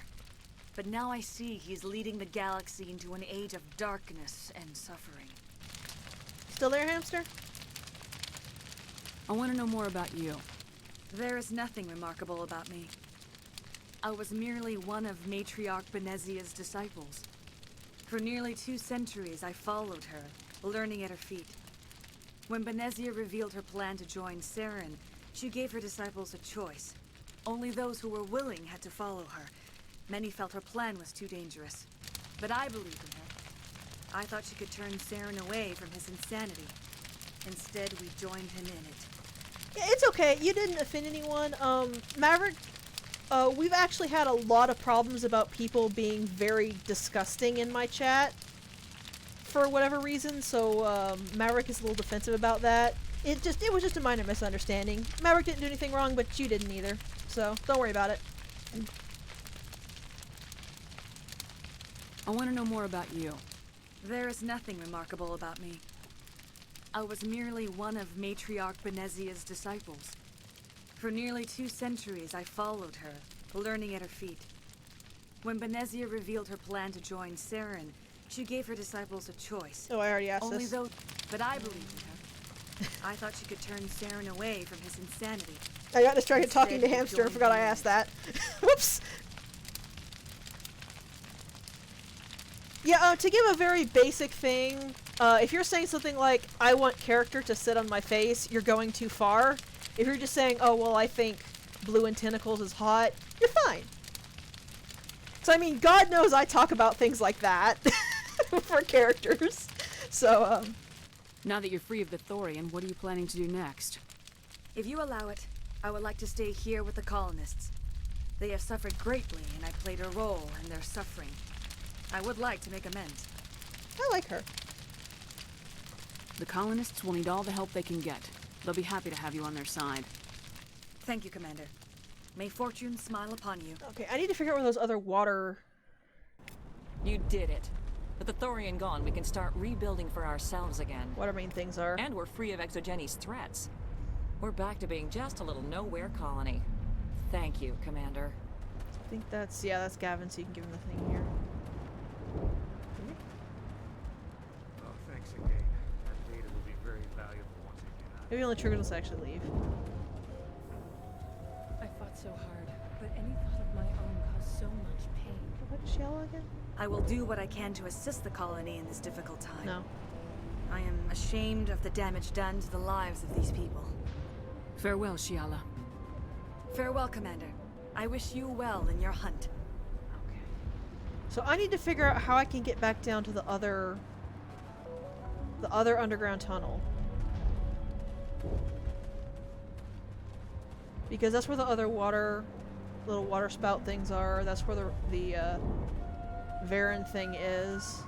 But now I see he's leading the galaxy into an age of darkness and suffering. Still there, hamster? I want to know more about you. There is nothing remarkable about me. I was merely one of Matriarch Benezia's disciples. For nearly 2 centuries, I followed her, learning at her feet. When Benezia revealed her plan to join Saren, she gave her disciples a choice. Only those who were willing had to follow her. Many felt her plan was too dangerous. But I believed in her. I thought she could turn Saren away from his insanity. Instead, we joined him in it. Yeah, it's okay. You didn't offend anyone. Maverick, we've actually had a lot of problems about people being very disgusting in my chat for whatever reason, so Maverick is a little defensive about that. It was just a minor misunderstanding. Maverick didn't do anything wrong, but you didn't either. So don't worry about it. I want to know more about you. There is nothing remarkable about me. I was merely one of Matriarch Benezia's disciples. For nearly 2 centuries, I followed her, learning at her feet. When Benezia revealed her plan to join Saren, she gave her disciples a choice. Oh, I already asked Only this. those, but I believed in her. I thought she could turn Saren away from his insanity. I got distracted talking to Instead, we Hamster and joined forgot I him in asked it. that. Whoops! Yeah, to give a very basic thing, if you're saying something like, I want character to sit on my face, you're going too far. If you're just saying, oh, well, I think blue and tentacles is hot, you're fine. So, I mean, God knows I talk about things like that for characters. So, Now that you're free of the Thorian, what are you planning to do next? If you allow it, I would like to stay here with the colonists. They have suffered greatly, and I played a role in their suffering. I would like to make amends. I like her. The colonists will need all the help they can get. They'll be happy to have you on their side. Thank you, Commander. May fortune smile upon you. Okay, I need to figure out where those other water... You did it. With the Thorian gone, we can start rebuilding for ourselves again. What our main things are. And we're free of Exogeni's threats. We're back to being just a little nowhere colony. Thank you, Commander. I think that's, yeah, that's Gavin, so you can give him the thing here. Oh, thanks again. That data will be very valuable once I get out. Maybe only triggers us to actually leave. I fought so hard, but any thought of my own caused so much pain. What did she yell again? I will do what I can to assist the colony in this difficult time. No. I am ashamed of the damage done to the lives of these people. Farewell, Shiala. Farewell, Commander. I wish you well in your hunt. So I need to figure out how I can get back down to the other underground tunnel. Because that's where the other little water spout things are. That's where the Varen thing is.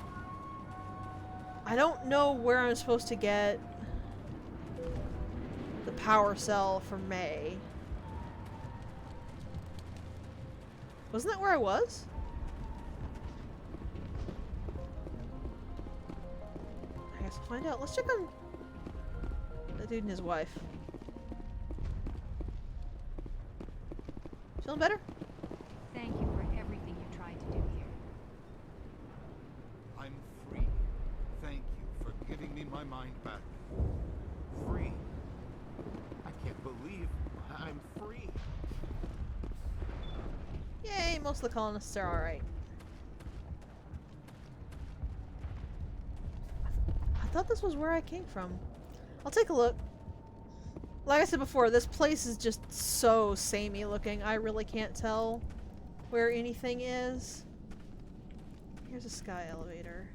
I don't know where I'm supposed to get the power cell for May. Wasn't that where I was? I guess we'll find out. Let's check on that dude and his wife. Feeling better? Thank you for everything you tried to do here. I'm free. Thank you for giving me my mind back. Free? I can't believe I'm free. Yay, most of the colonists are alright. I thought this was where I came from. I'll take a look. Like I said before, this place is just so samey looking. I really can't tell where anything is. Here's a sky elevator.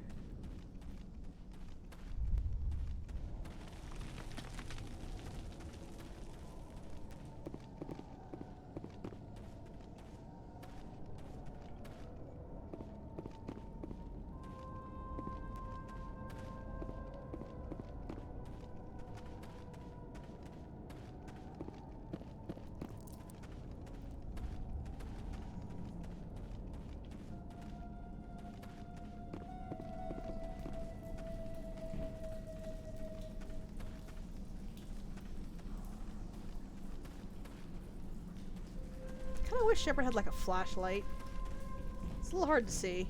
kind of wish Shepard had like a flashlight. It's a little hard to see.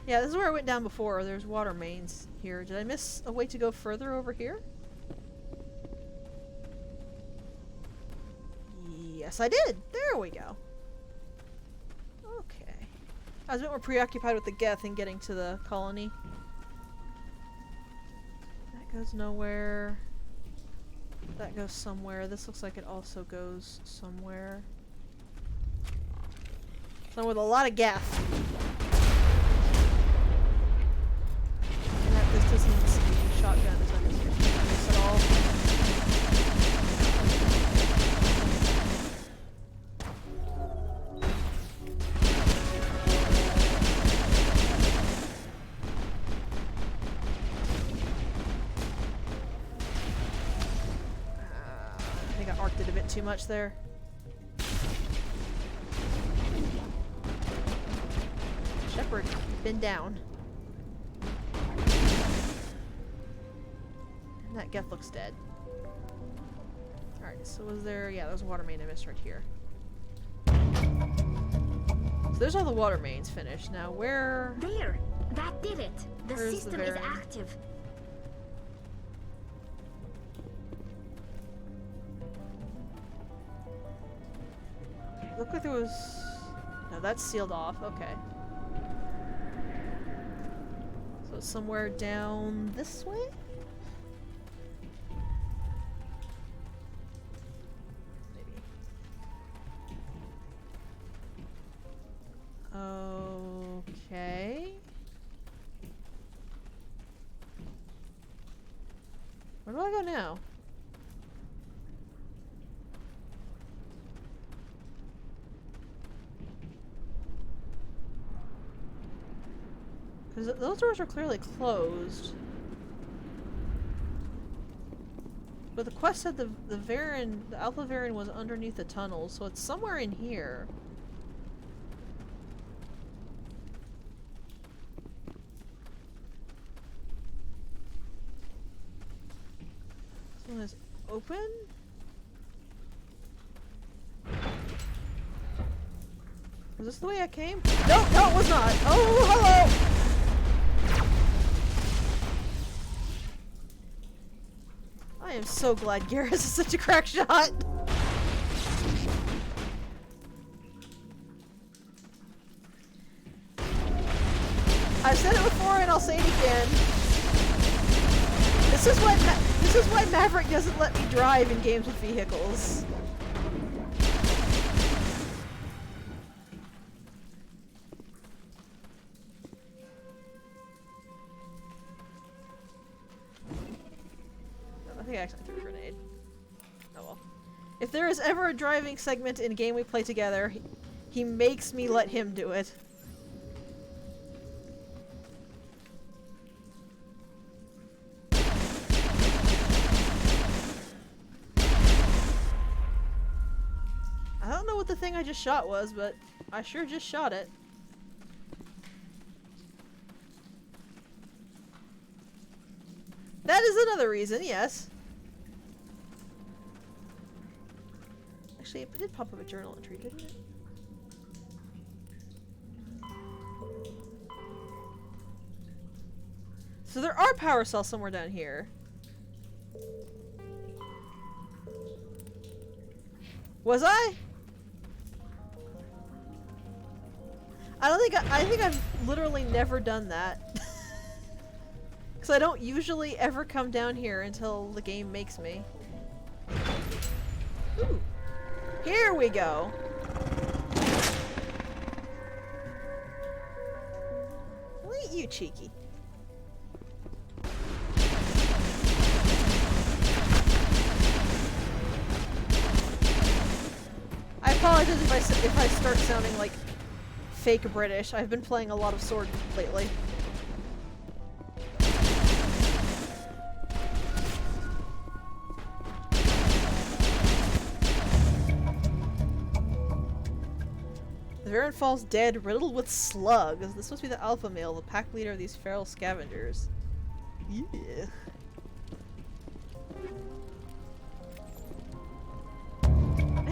Yeah, this is where I went down before. There's water mains here. Did I miss a way to go further over here? Yes, I did. There we go. Okay. I was a bit more preoccupied with the Geth and getting to the colony. That goes nowhere. That goes somewhere. This looks like it also goes somewhere. Somewhere with a lot of Geth. And that this doesn't seem to be shotgun is at all. I think I arced it a bit too much there. Shepard, been down. And that Geth looks dead. Alright, so was there... Yeah, there's a water main I missed right here. So there's all the water mains finished. Now where... There! That did it! The Where's system the is Varren? active. Looked like there was... No, that's sealed off. Okay. So it's somewhere down this way? Maybe. Okay. Where do I go now? Because those doors are clearly closed. But the quest said the Varren, the Alpha Varren was underneath the tunnel, so it's somewhere in here. This one is open? Was this the way I came? No, no, it was not! Oh, hello! I am so glad Garrus is such a crack shot! I've said it before and I'll say it again. This is why Maverick doesn't let me drive in games with vehicles. I think I accidentally threw a grenade. Oh well. If there is ever a driving segment in a game we play together, he makes me let him do it. I don't know what the thing I just shot was, but I sure just shot it. That is another reason, yes. Actually, it did pop up a journal entry, didn't it? So there are power cells somewhere down here. Was I? I think I've literally never done that. Because I don't usually ever come down here until the game makes me. Ooh. Here we go! Look at you, cheeky. I apologize if I start sounding like fake British. I've been playing a lot of Sword lately. The Varren falls dead, riddled with slugs. This must be the Alpha male, the pack leader of these feral scavengers. Yeah.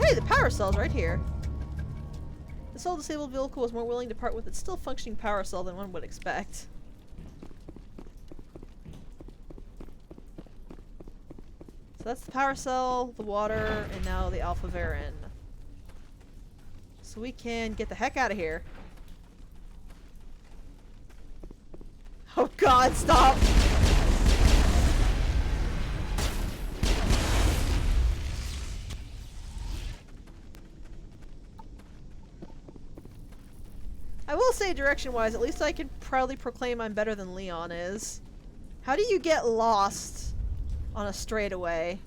Hey, the power cell's right here. This old disabled vehicle was more willing to part with its still functioning power cell than one would expect. So that's the power cell, the water, and now the Alpha Varan. So we can get the heck out of here. Oh god, stop! I will say, direction-wise, at least I can proudly proclaim I'm better than Leon is. How do you get lost on a straightaway?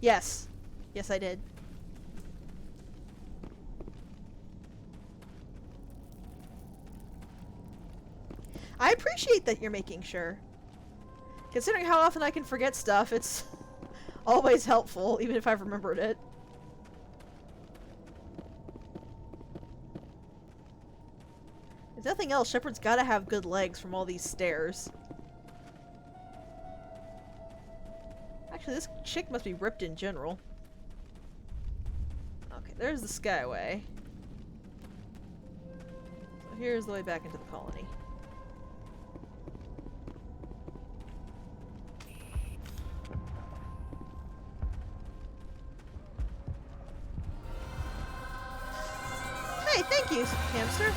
Yes. Yes, I did. I appreciate that you're making sure. Considering how often I can forget stuff, it's always helpful, even if I've remembered it. If nothing else, Shepard's gotta have good legs from all these stairs. Actually, this chick must be ripped in general. Okay, there's the Skyway. So here's the way back into the colony. Hey, thank you, hamster.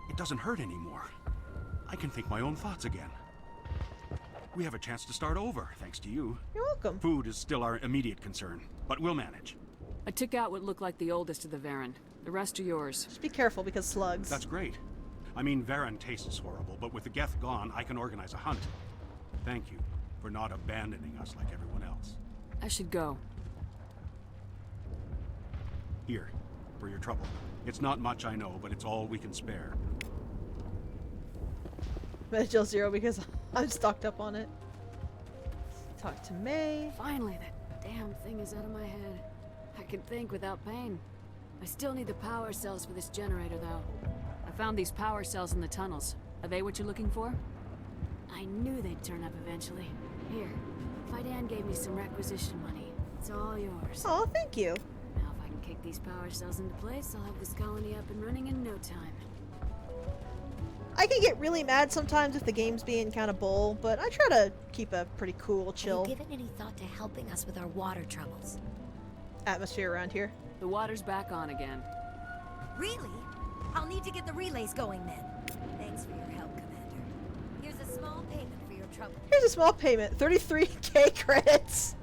It doesn't hurt anymore. I can think my own thoughts again. We have a chance to start over, thanks to you. You're welcome. Food is still our immediate concern, but we'll manage. I took out what looked like the oldest of the Varan. The rest are yours. Just be careful, because slugs. That's great. I mean, Varan tastes horrible, but with the Geth gone, I can organize a hunt. Thank you for not abandoning us like everyone else. I should go. Here, for your trouble. It's not much, I know, but it's all we can spare. Medical 0 because I'm stocked up on it. Talk to May. Finally, that damn thing is out of my head. I can think without pain. I still need the power cells for this generator, though. I found these power cells in the tunnels. Are they what you're looking for? I knew they'd turn up eventually. Here, Fidan gave me some requisition money. It's all yours. Oh, thank you. Now if I can kick these power cells into place, I'll have this colony up and running in no time. I can get really mad sometimes if the game's being kind of bull, but I try to keep a pretty cool, chill Have you given any thought to helping us with our water troubles? atmosphere around here. The water's back on again. Really? I'll need to get the relays going then. Thanks for your help, Commander. Here's a small payment for your trouble. Here's a small payment, 33k credits.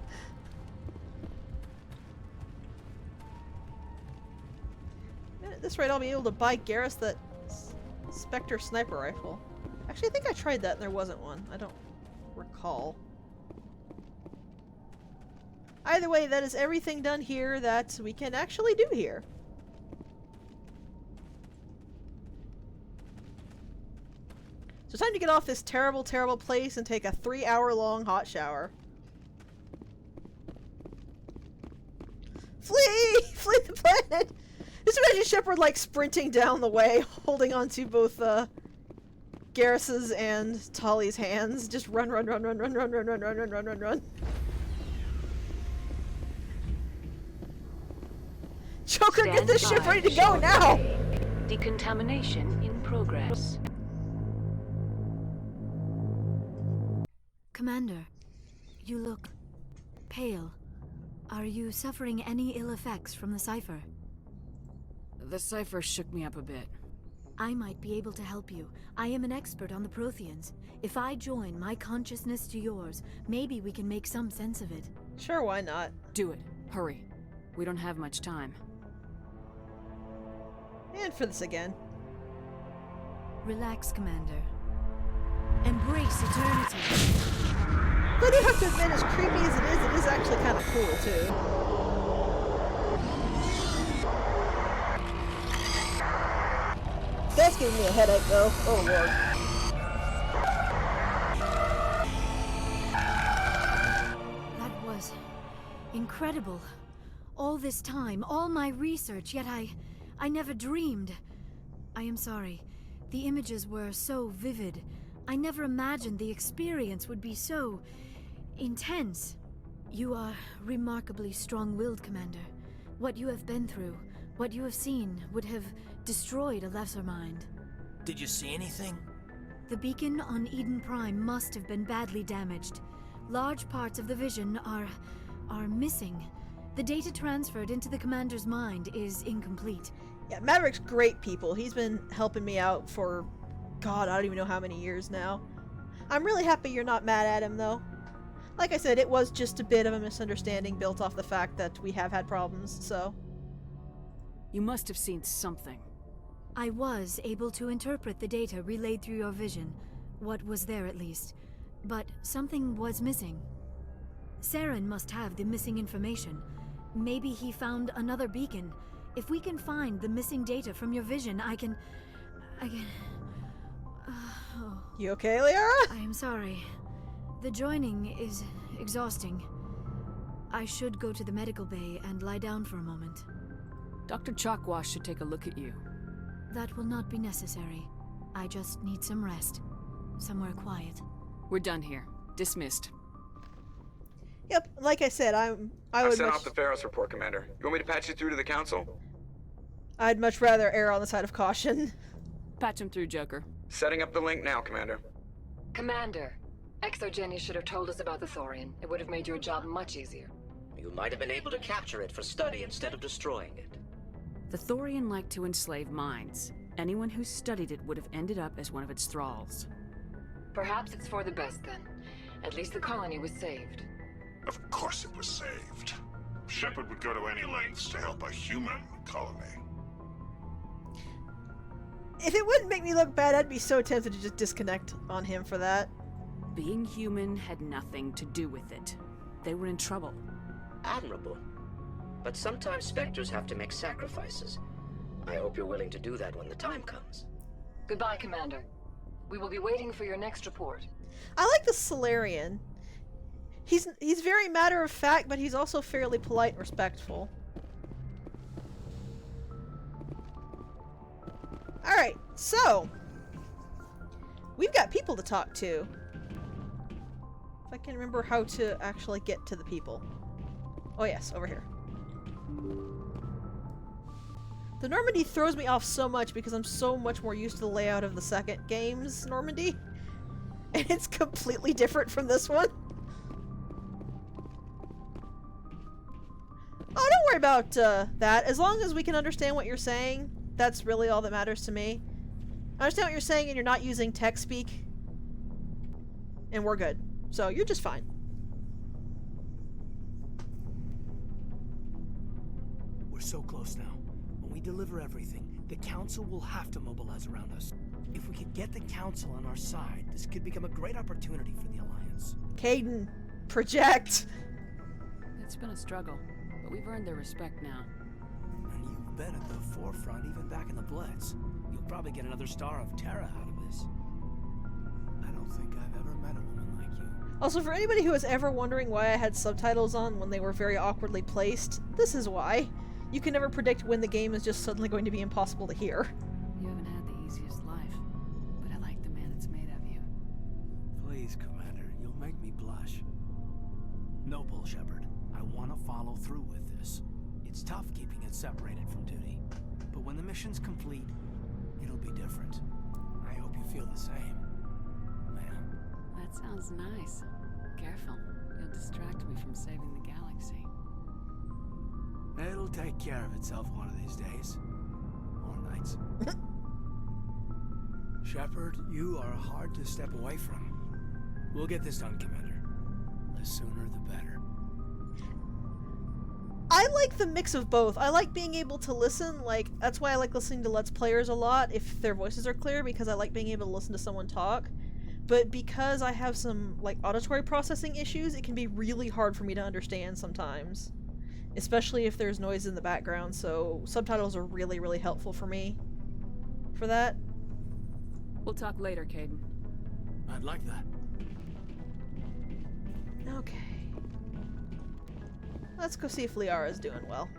At this rate, I'll be able to buy Garrus that Spectre sniper rifle. Actually, I think I tried that and there wasn't one. I don't recall. Either way, that is everything done here that we can actually do here. So it's time to get off this terrible, terrible place and take a 3-hour-long hot shower. Flee! Flee the planet! Just imagine Shepard like sprinting down the way, holding onto both Garrus's and Tali's hands. Just run, run, run, run, run, run, run, run, run, run, run, run, run. Joker, get this ship ready to go now! Decontamination in progress. Commander, you look pale. Are you suffering any ill effects from the cipher? The cipher shook me up a bit. I might be able to help you. I am an expert on the Protheans. If I join my consciousness to yours, maybe we can make some sense of it. Sure, why not? Do it. Hurry. We don't have much time. And for this again. Relax, Commander. Embrace eternity. But I do have to admit, as creepy as it is actually kind of cool, too. That's giving me a headache, though. Oh, Lord. That was incredible. All this time, all my research, yet I never dreamed. I am sorry. The images were so vivid. I never imagined the experience would be so intense. You are remarkably strong-willed, Commander. What you have been through, what you have seen, would have destroyed a lesser mind. Did you see anything? The beacon on Eden Prime must have been badly damaged. Large parts of the vision are missing. The data transferred into the Commander's mind is incomplete. Yeah, Maverick's great people. He's been helping me out for, God, I don't even know how many years now. I'm really happy you're not mad at him, though. Like I said, it was just a bit of a misunderstanding built off the fact that we have had problems, so... You must have seen something. I was able to interpret the data relayed through your vision. What was there, at least. But something was missing. Saren must have the missing information. Maybe he found another beacon. If we can find the missing data from your vision, I can... You okay, Liara? I am sorry. The joining is exhausting. I should go to the medical bay and lie down for a moment. Dr. Chalkwash should take a look at you. That will not be necessary. I just need some rest. Somewhere quiet. We're done here. Dismissed. Yep, like I said, I would sent much... off the Feros report, Commander. You want me to patch you through to the Council? I'd much rather err on the side of caution. Patch him through, Joker. Setting up the link now, Commander. Commander, Exogeny should have told us about the Thorian. It would have made your job much easier. You might have been able to capture it for study instead of destroying it. The Thorian liked to enslave minds. Anyone who studied it would have ended up as one of its thralls. Perhaps it's for the best then. At least the colony was saved. Of course it was saved. Shepard would go to any lengths to help a human colony. If it wouldn't make me look bad, I'd be so tempted to just disconnect on him for that. Being human had nothing to do with it. They were in trouble. Admirable. But sometimes Spectres have to make sacrifices. I hope you're willing to do that when the time comes. Goodbye, Commander. We will be waiting for your next report. I like the Solarian. He's very matter-of-fact, but he's also fairly polite and respectful. Alright, so... we've got people to talk to. If I can remember how to actually get to the people. Oh yes, over here. The Normandy throws me off so much because I'm so much more used to the layout of the second game's Normandy. And it's completely different from this one. Oh, don't worry about that. As long as we can understand what you're saying, that's really all that matters to me. I understand what you're saying and you're not using tech speak. And we're good. So you're just fine. We're so close now. When we deliver everything, the Council will have to mobilize around us. If we could get the Council on our side, this could become a great opportunity for the Alliance. Caden, project! It's been a struggle, but we've earned their respect now. And you've been at the forefront even back in the Blitz. You'll probably get another Star of Terra out of this. I don't think I've ever met a woman like you. Also, for anybody who was ever wondering why I had subtitles on when they were very awkwardly placed, this is why. You can never predict when the game is just suddenly going to be impossible to hear. You haven't had the easiest life, but I like the man it's made of you. Please, Commander, you'll make me blush. No bull, Shepard. I want to follow through with this. It's tough keeping it separated from duty, but when the mission's complete, it'll be different. I hope you feel the same, ma'am. That sounds nice. Careful, you'll distract me from saving the galaxy. It'll take care of itself one of these days. Or nights. Shepard, you are hard to step away from. We'll get this done, Commander. The sooner the better. I like the mix of both. I like being able to listen, like, that's why I like listening to Let's Players a lot, if their voices are clear, because I like being able to listen to someone talk. But because I have some, like, auditory processing issues, it can be really hard for me to understand sometimes. Especially if there's noise in the background, so subtitles are really, really helpful for me. For that. We'll talk later, Caden. I'd like that. Okay. Let's go see if Liara's doing well.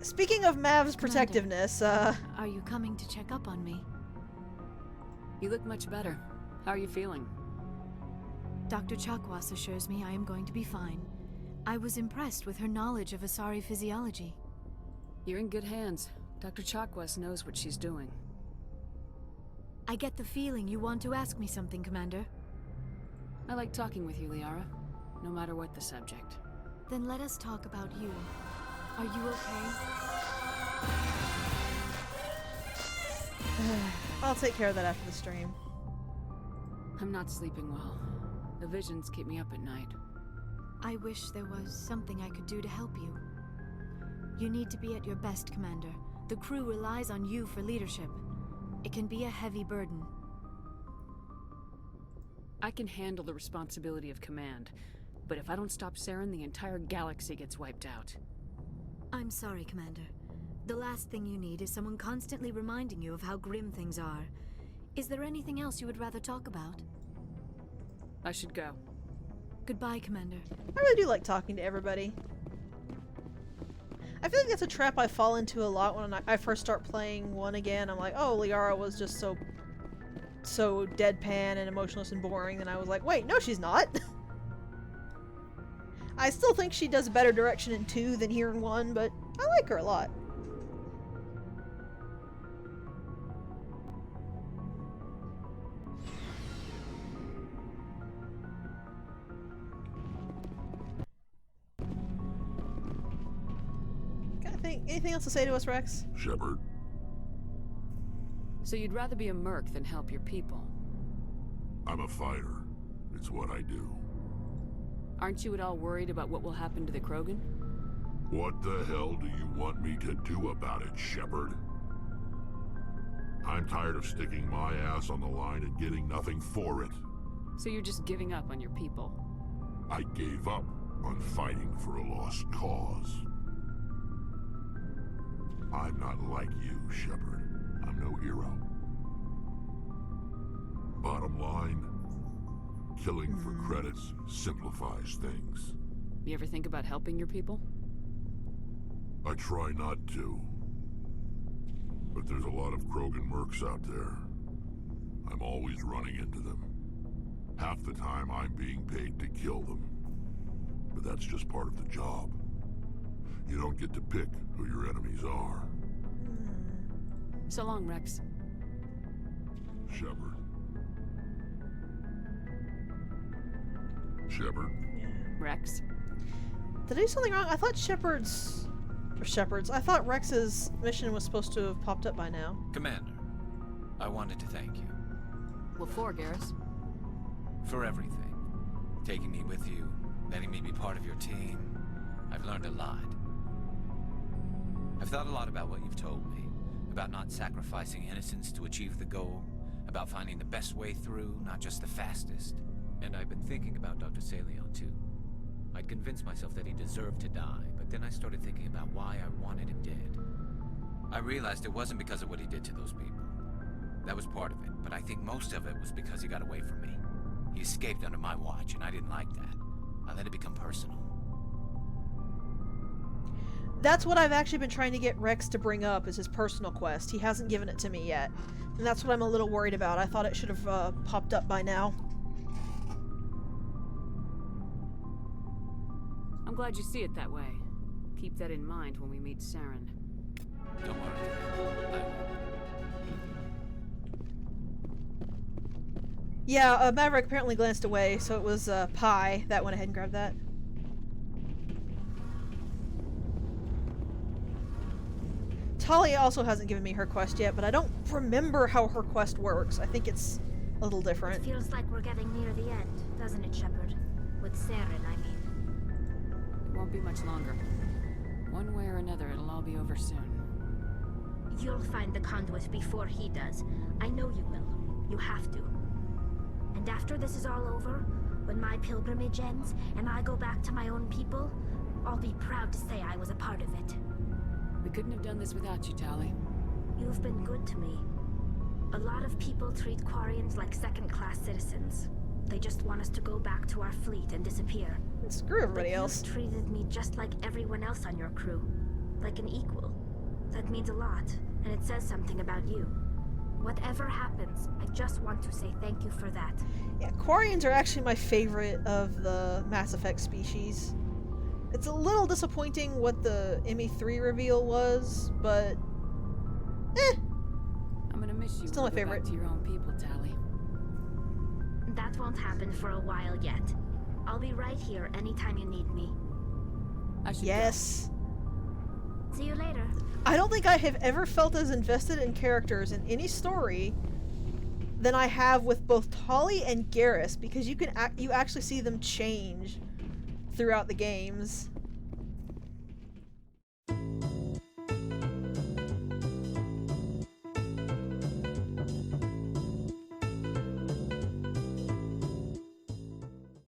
Speaking of Mav's protectiveness, Are you coming to check up on me? You look much better. How are you feeling? Dr. Chakwas assures me I am going to be fine. I was impressed with her knowledge of Asari physiology. You're in good hands. Dr. Chakwas knows what she's doing. I get the feeling you want to ask me something, Commander. I like talking with you, Liara. No matter what the subject. Then let us talk about you. Are you okay? I'll take care of that after the stream. I'm not sleeping well. The visions keep me up at night. I wish there was something I could do to help you. You need to be at your best, Commander. The crew relies on you for leadership. It can be a heavy burden. I can handle the responsibility of command, but if I don't stop Saren, the entire galaxy gets wiped out. I'm sorry, Commander. The last thing you need is someone constantly reminding you of how grim things are. Is there anything else you would rather talk about? I should go. Goodbye, Commander. I really do like talking to everybody. I feel like that's a trap I fall into a lot when I first start playing 1 again. I'm like, oh, Liara was just so deadpan and emotionless and boring, and I was like, wait, no she's not. I still think she does a better direction in 2 than here in 1, but I like her a lot. Anything else to say to us, Rex? Shepard. So you'd rather be a merc than help your people? I'm a fighter. It's what I do. Aren't you at all worried about what will happen to the Krogan? What the hell do you want me to do about it, Shepard? I'm tired of sticking my ass on the line and getting nothing for it. So you're just giving up on your people? I gave up on fighting for a lost cause. I'm not like you, Shepard. I'm no hero. Bottom line, killing for credits simplifies things. You ever think about helping your people? I try not to. But there's a lot of Krogan mercs out there. I'm always running into them. Half the time I'm being paid to kill them. But that's just part of the job. You don't get to pick who your enemies are. So long, Rex. Shepard. Shepard. Rex. Did I do something wrong? I thought I thought Rex's mission was supposed to have popped up by now. Commander, I wanted to thank you. What for, Garrus? For everything. Taking me with you, letting me be part of your team. I've learned a lot. I've thought a lot about what you've told me. About not sacrificing innocence to achieve the goal. About finding the best way through, not just the fastest. And I've been thinking about Dr. Saleon, too. I'd convinced myself that he deserved to die, but then I started thinking about why I wanted him dead. I realized it wasn't because of what he did to those people. That was part of it, but I think most of it was because he got away from me. He escaped under my watch, and I didn't like that. I let it become personal. That's what I've actually been trying to get Rex to bring up, is his personal quest. He hasn't given it to me yet. And that's what I'm a little worried about. I thought it should have popped up by now. I'm glad you see it that way. Keep that in mind when we meet Saren. Don't worry. Yeah, Maverick apparently glanced away, so it was Pi that went ahead and grabbed that. Talia also hasn't given me her quest yet, but I don't remember how her quest works. I think it's a little different. It feels like we're getting near the end, doesn't it, Shepard? With Saren, I mean. It won't be much longer. One way or another, it'll all be over soon. You'll find the conduit before he does. I know you will. You have to. And after this is all over, when my pilgrimage ends and I go back to my own people, I'll be proud to say I was a part of it. We couldn't have done this without you, Tali. You've been good to me. A lot of people treat Quarians like second-class citizens. They just want us to go back to our fleet and disappear. Screw everybody but else. You've treated me just like everyone else on your crew. like an equal. That means a lot, and it says something about you. Whatever happens, I just want to say thank you for that. Yeah, Quarians are actually my favorite of the Mass Effect species. It's a little disappointing what the ME3 reveal was, but I'm gonna miss you. Still my when you go favorite. back to your own people, Tali. That won't happen for a while yet. I'll be right here anytime you need me. I should yes. See you later. I don't think I have ever felt as invested in characters in any story than I have with both Tali and Garrus, because you actually see them change throughout the games.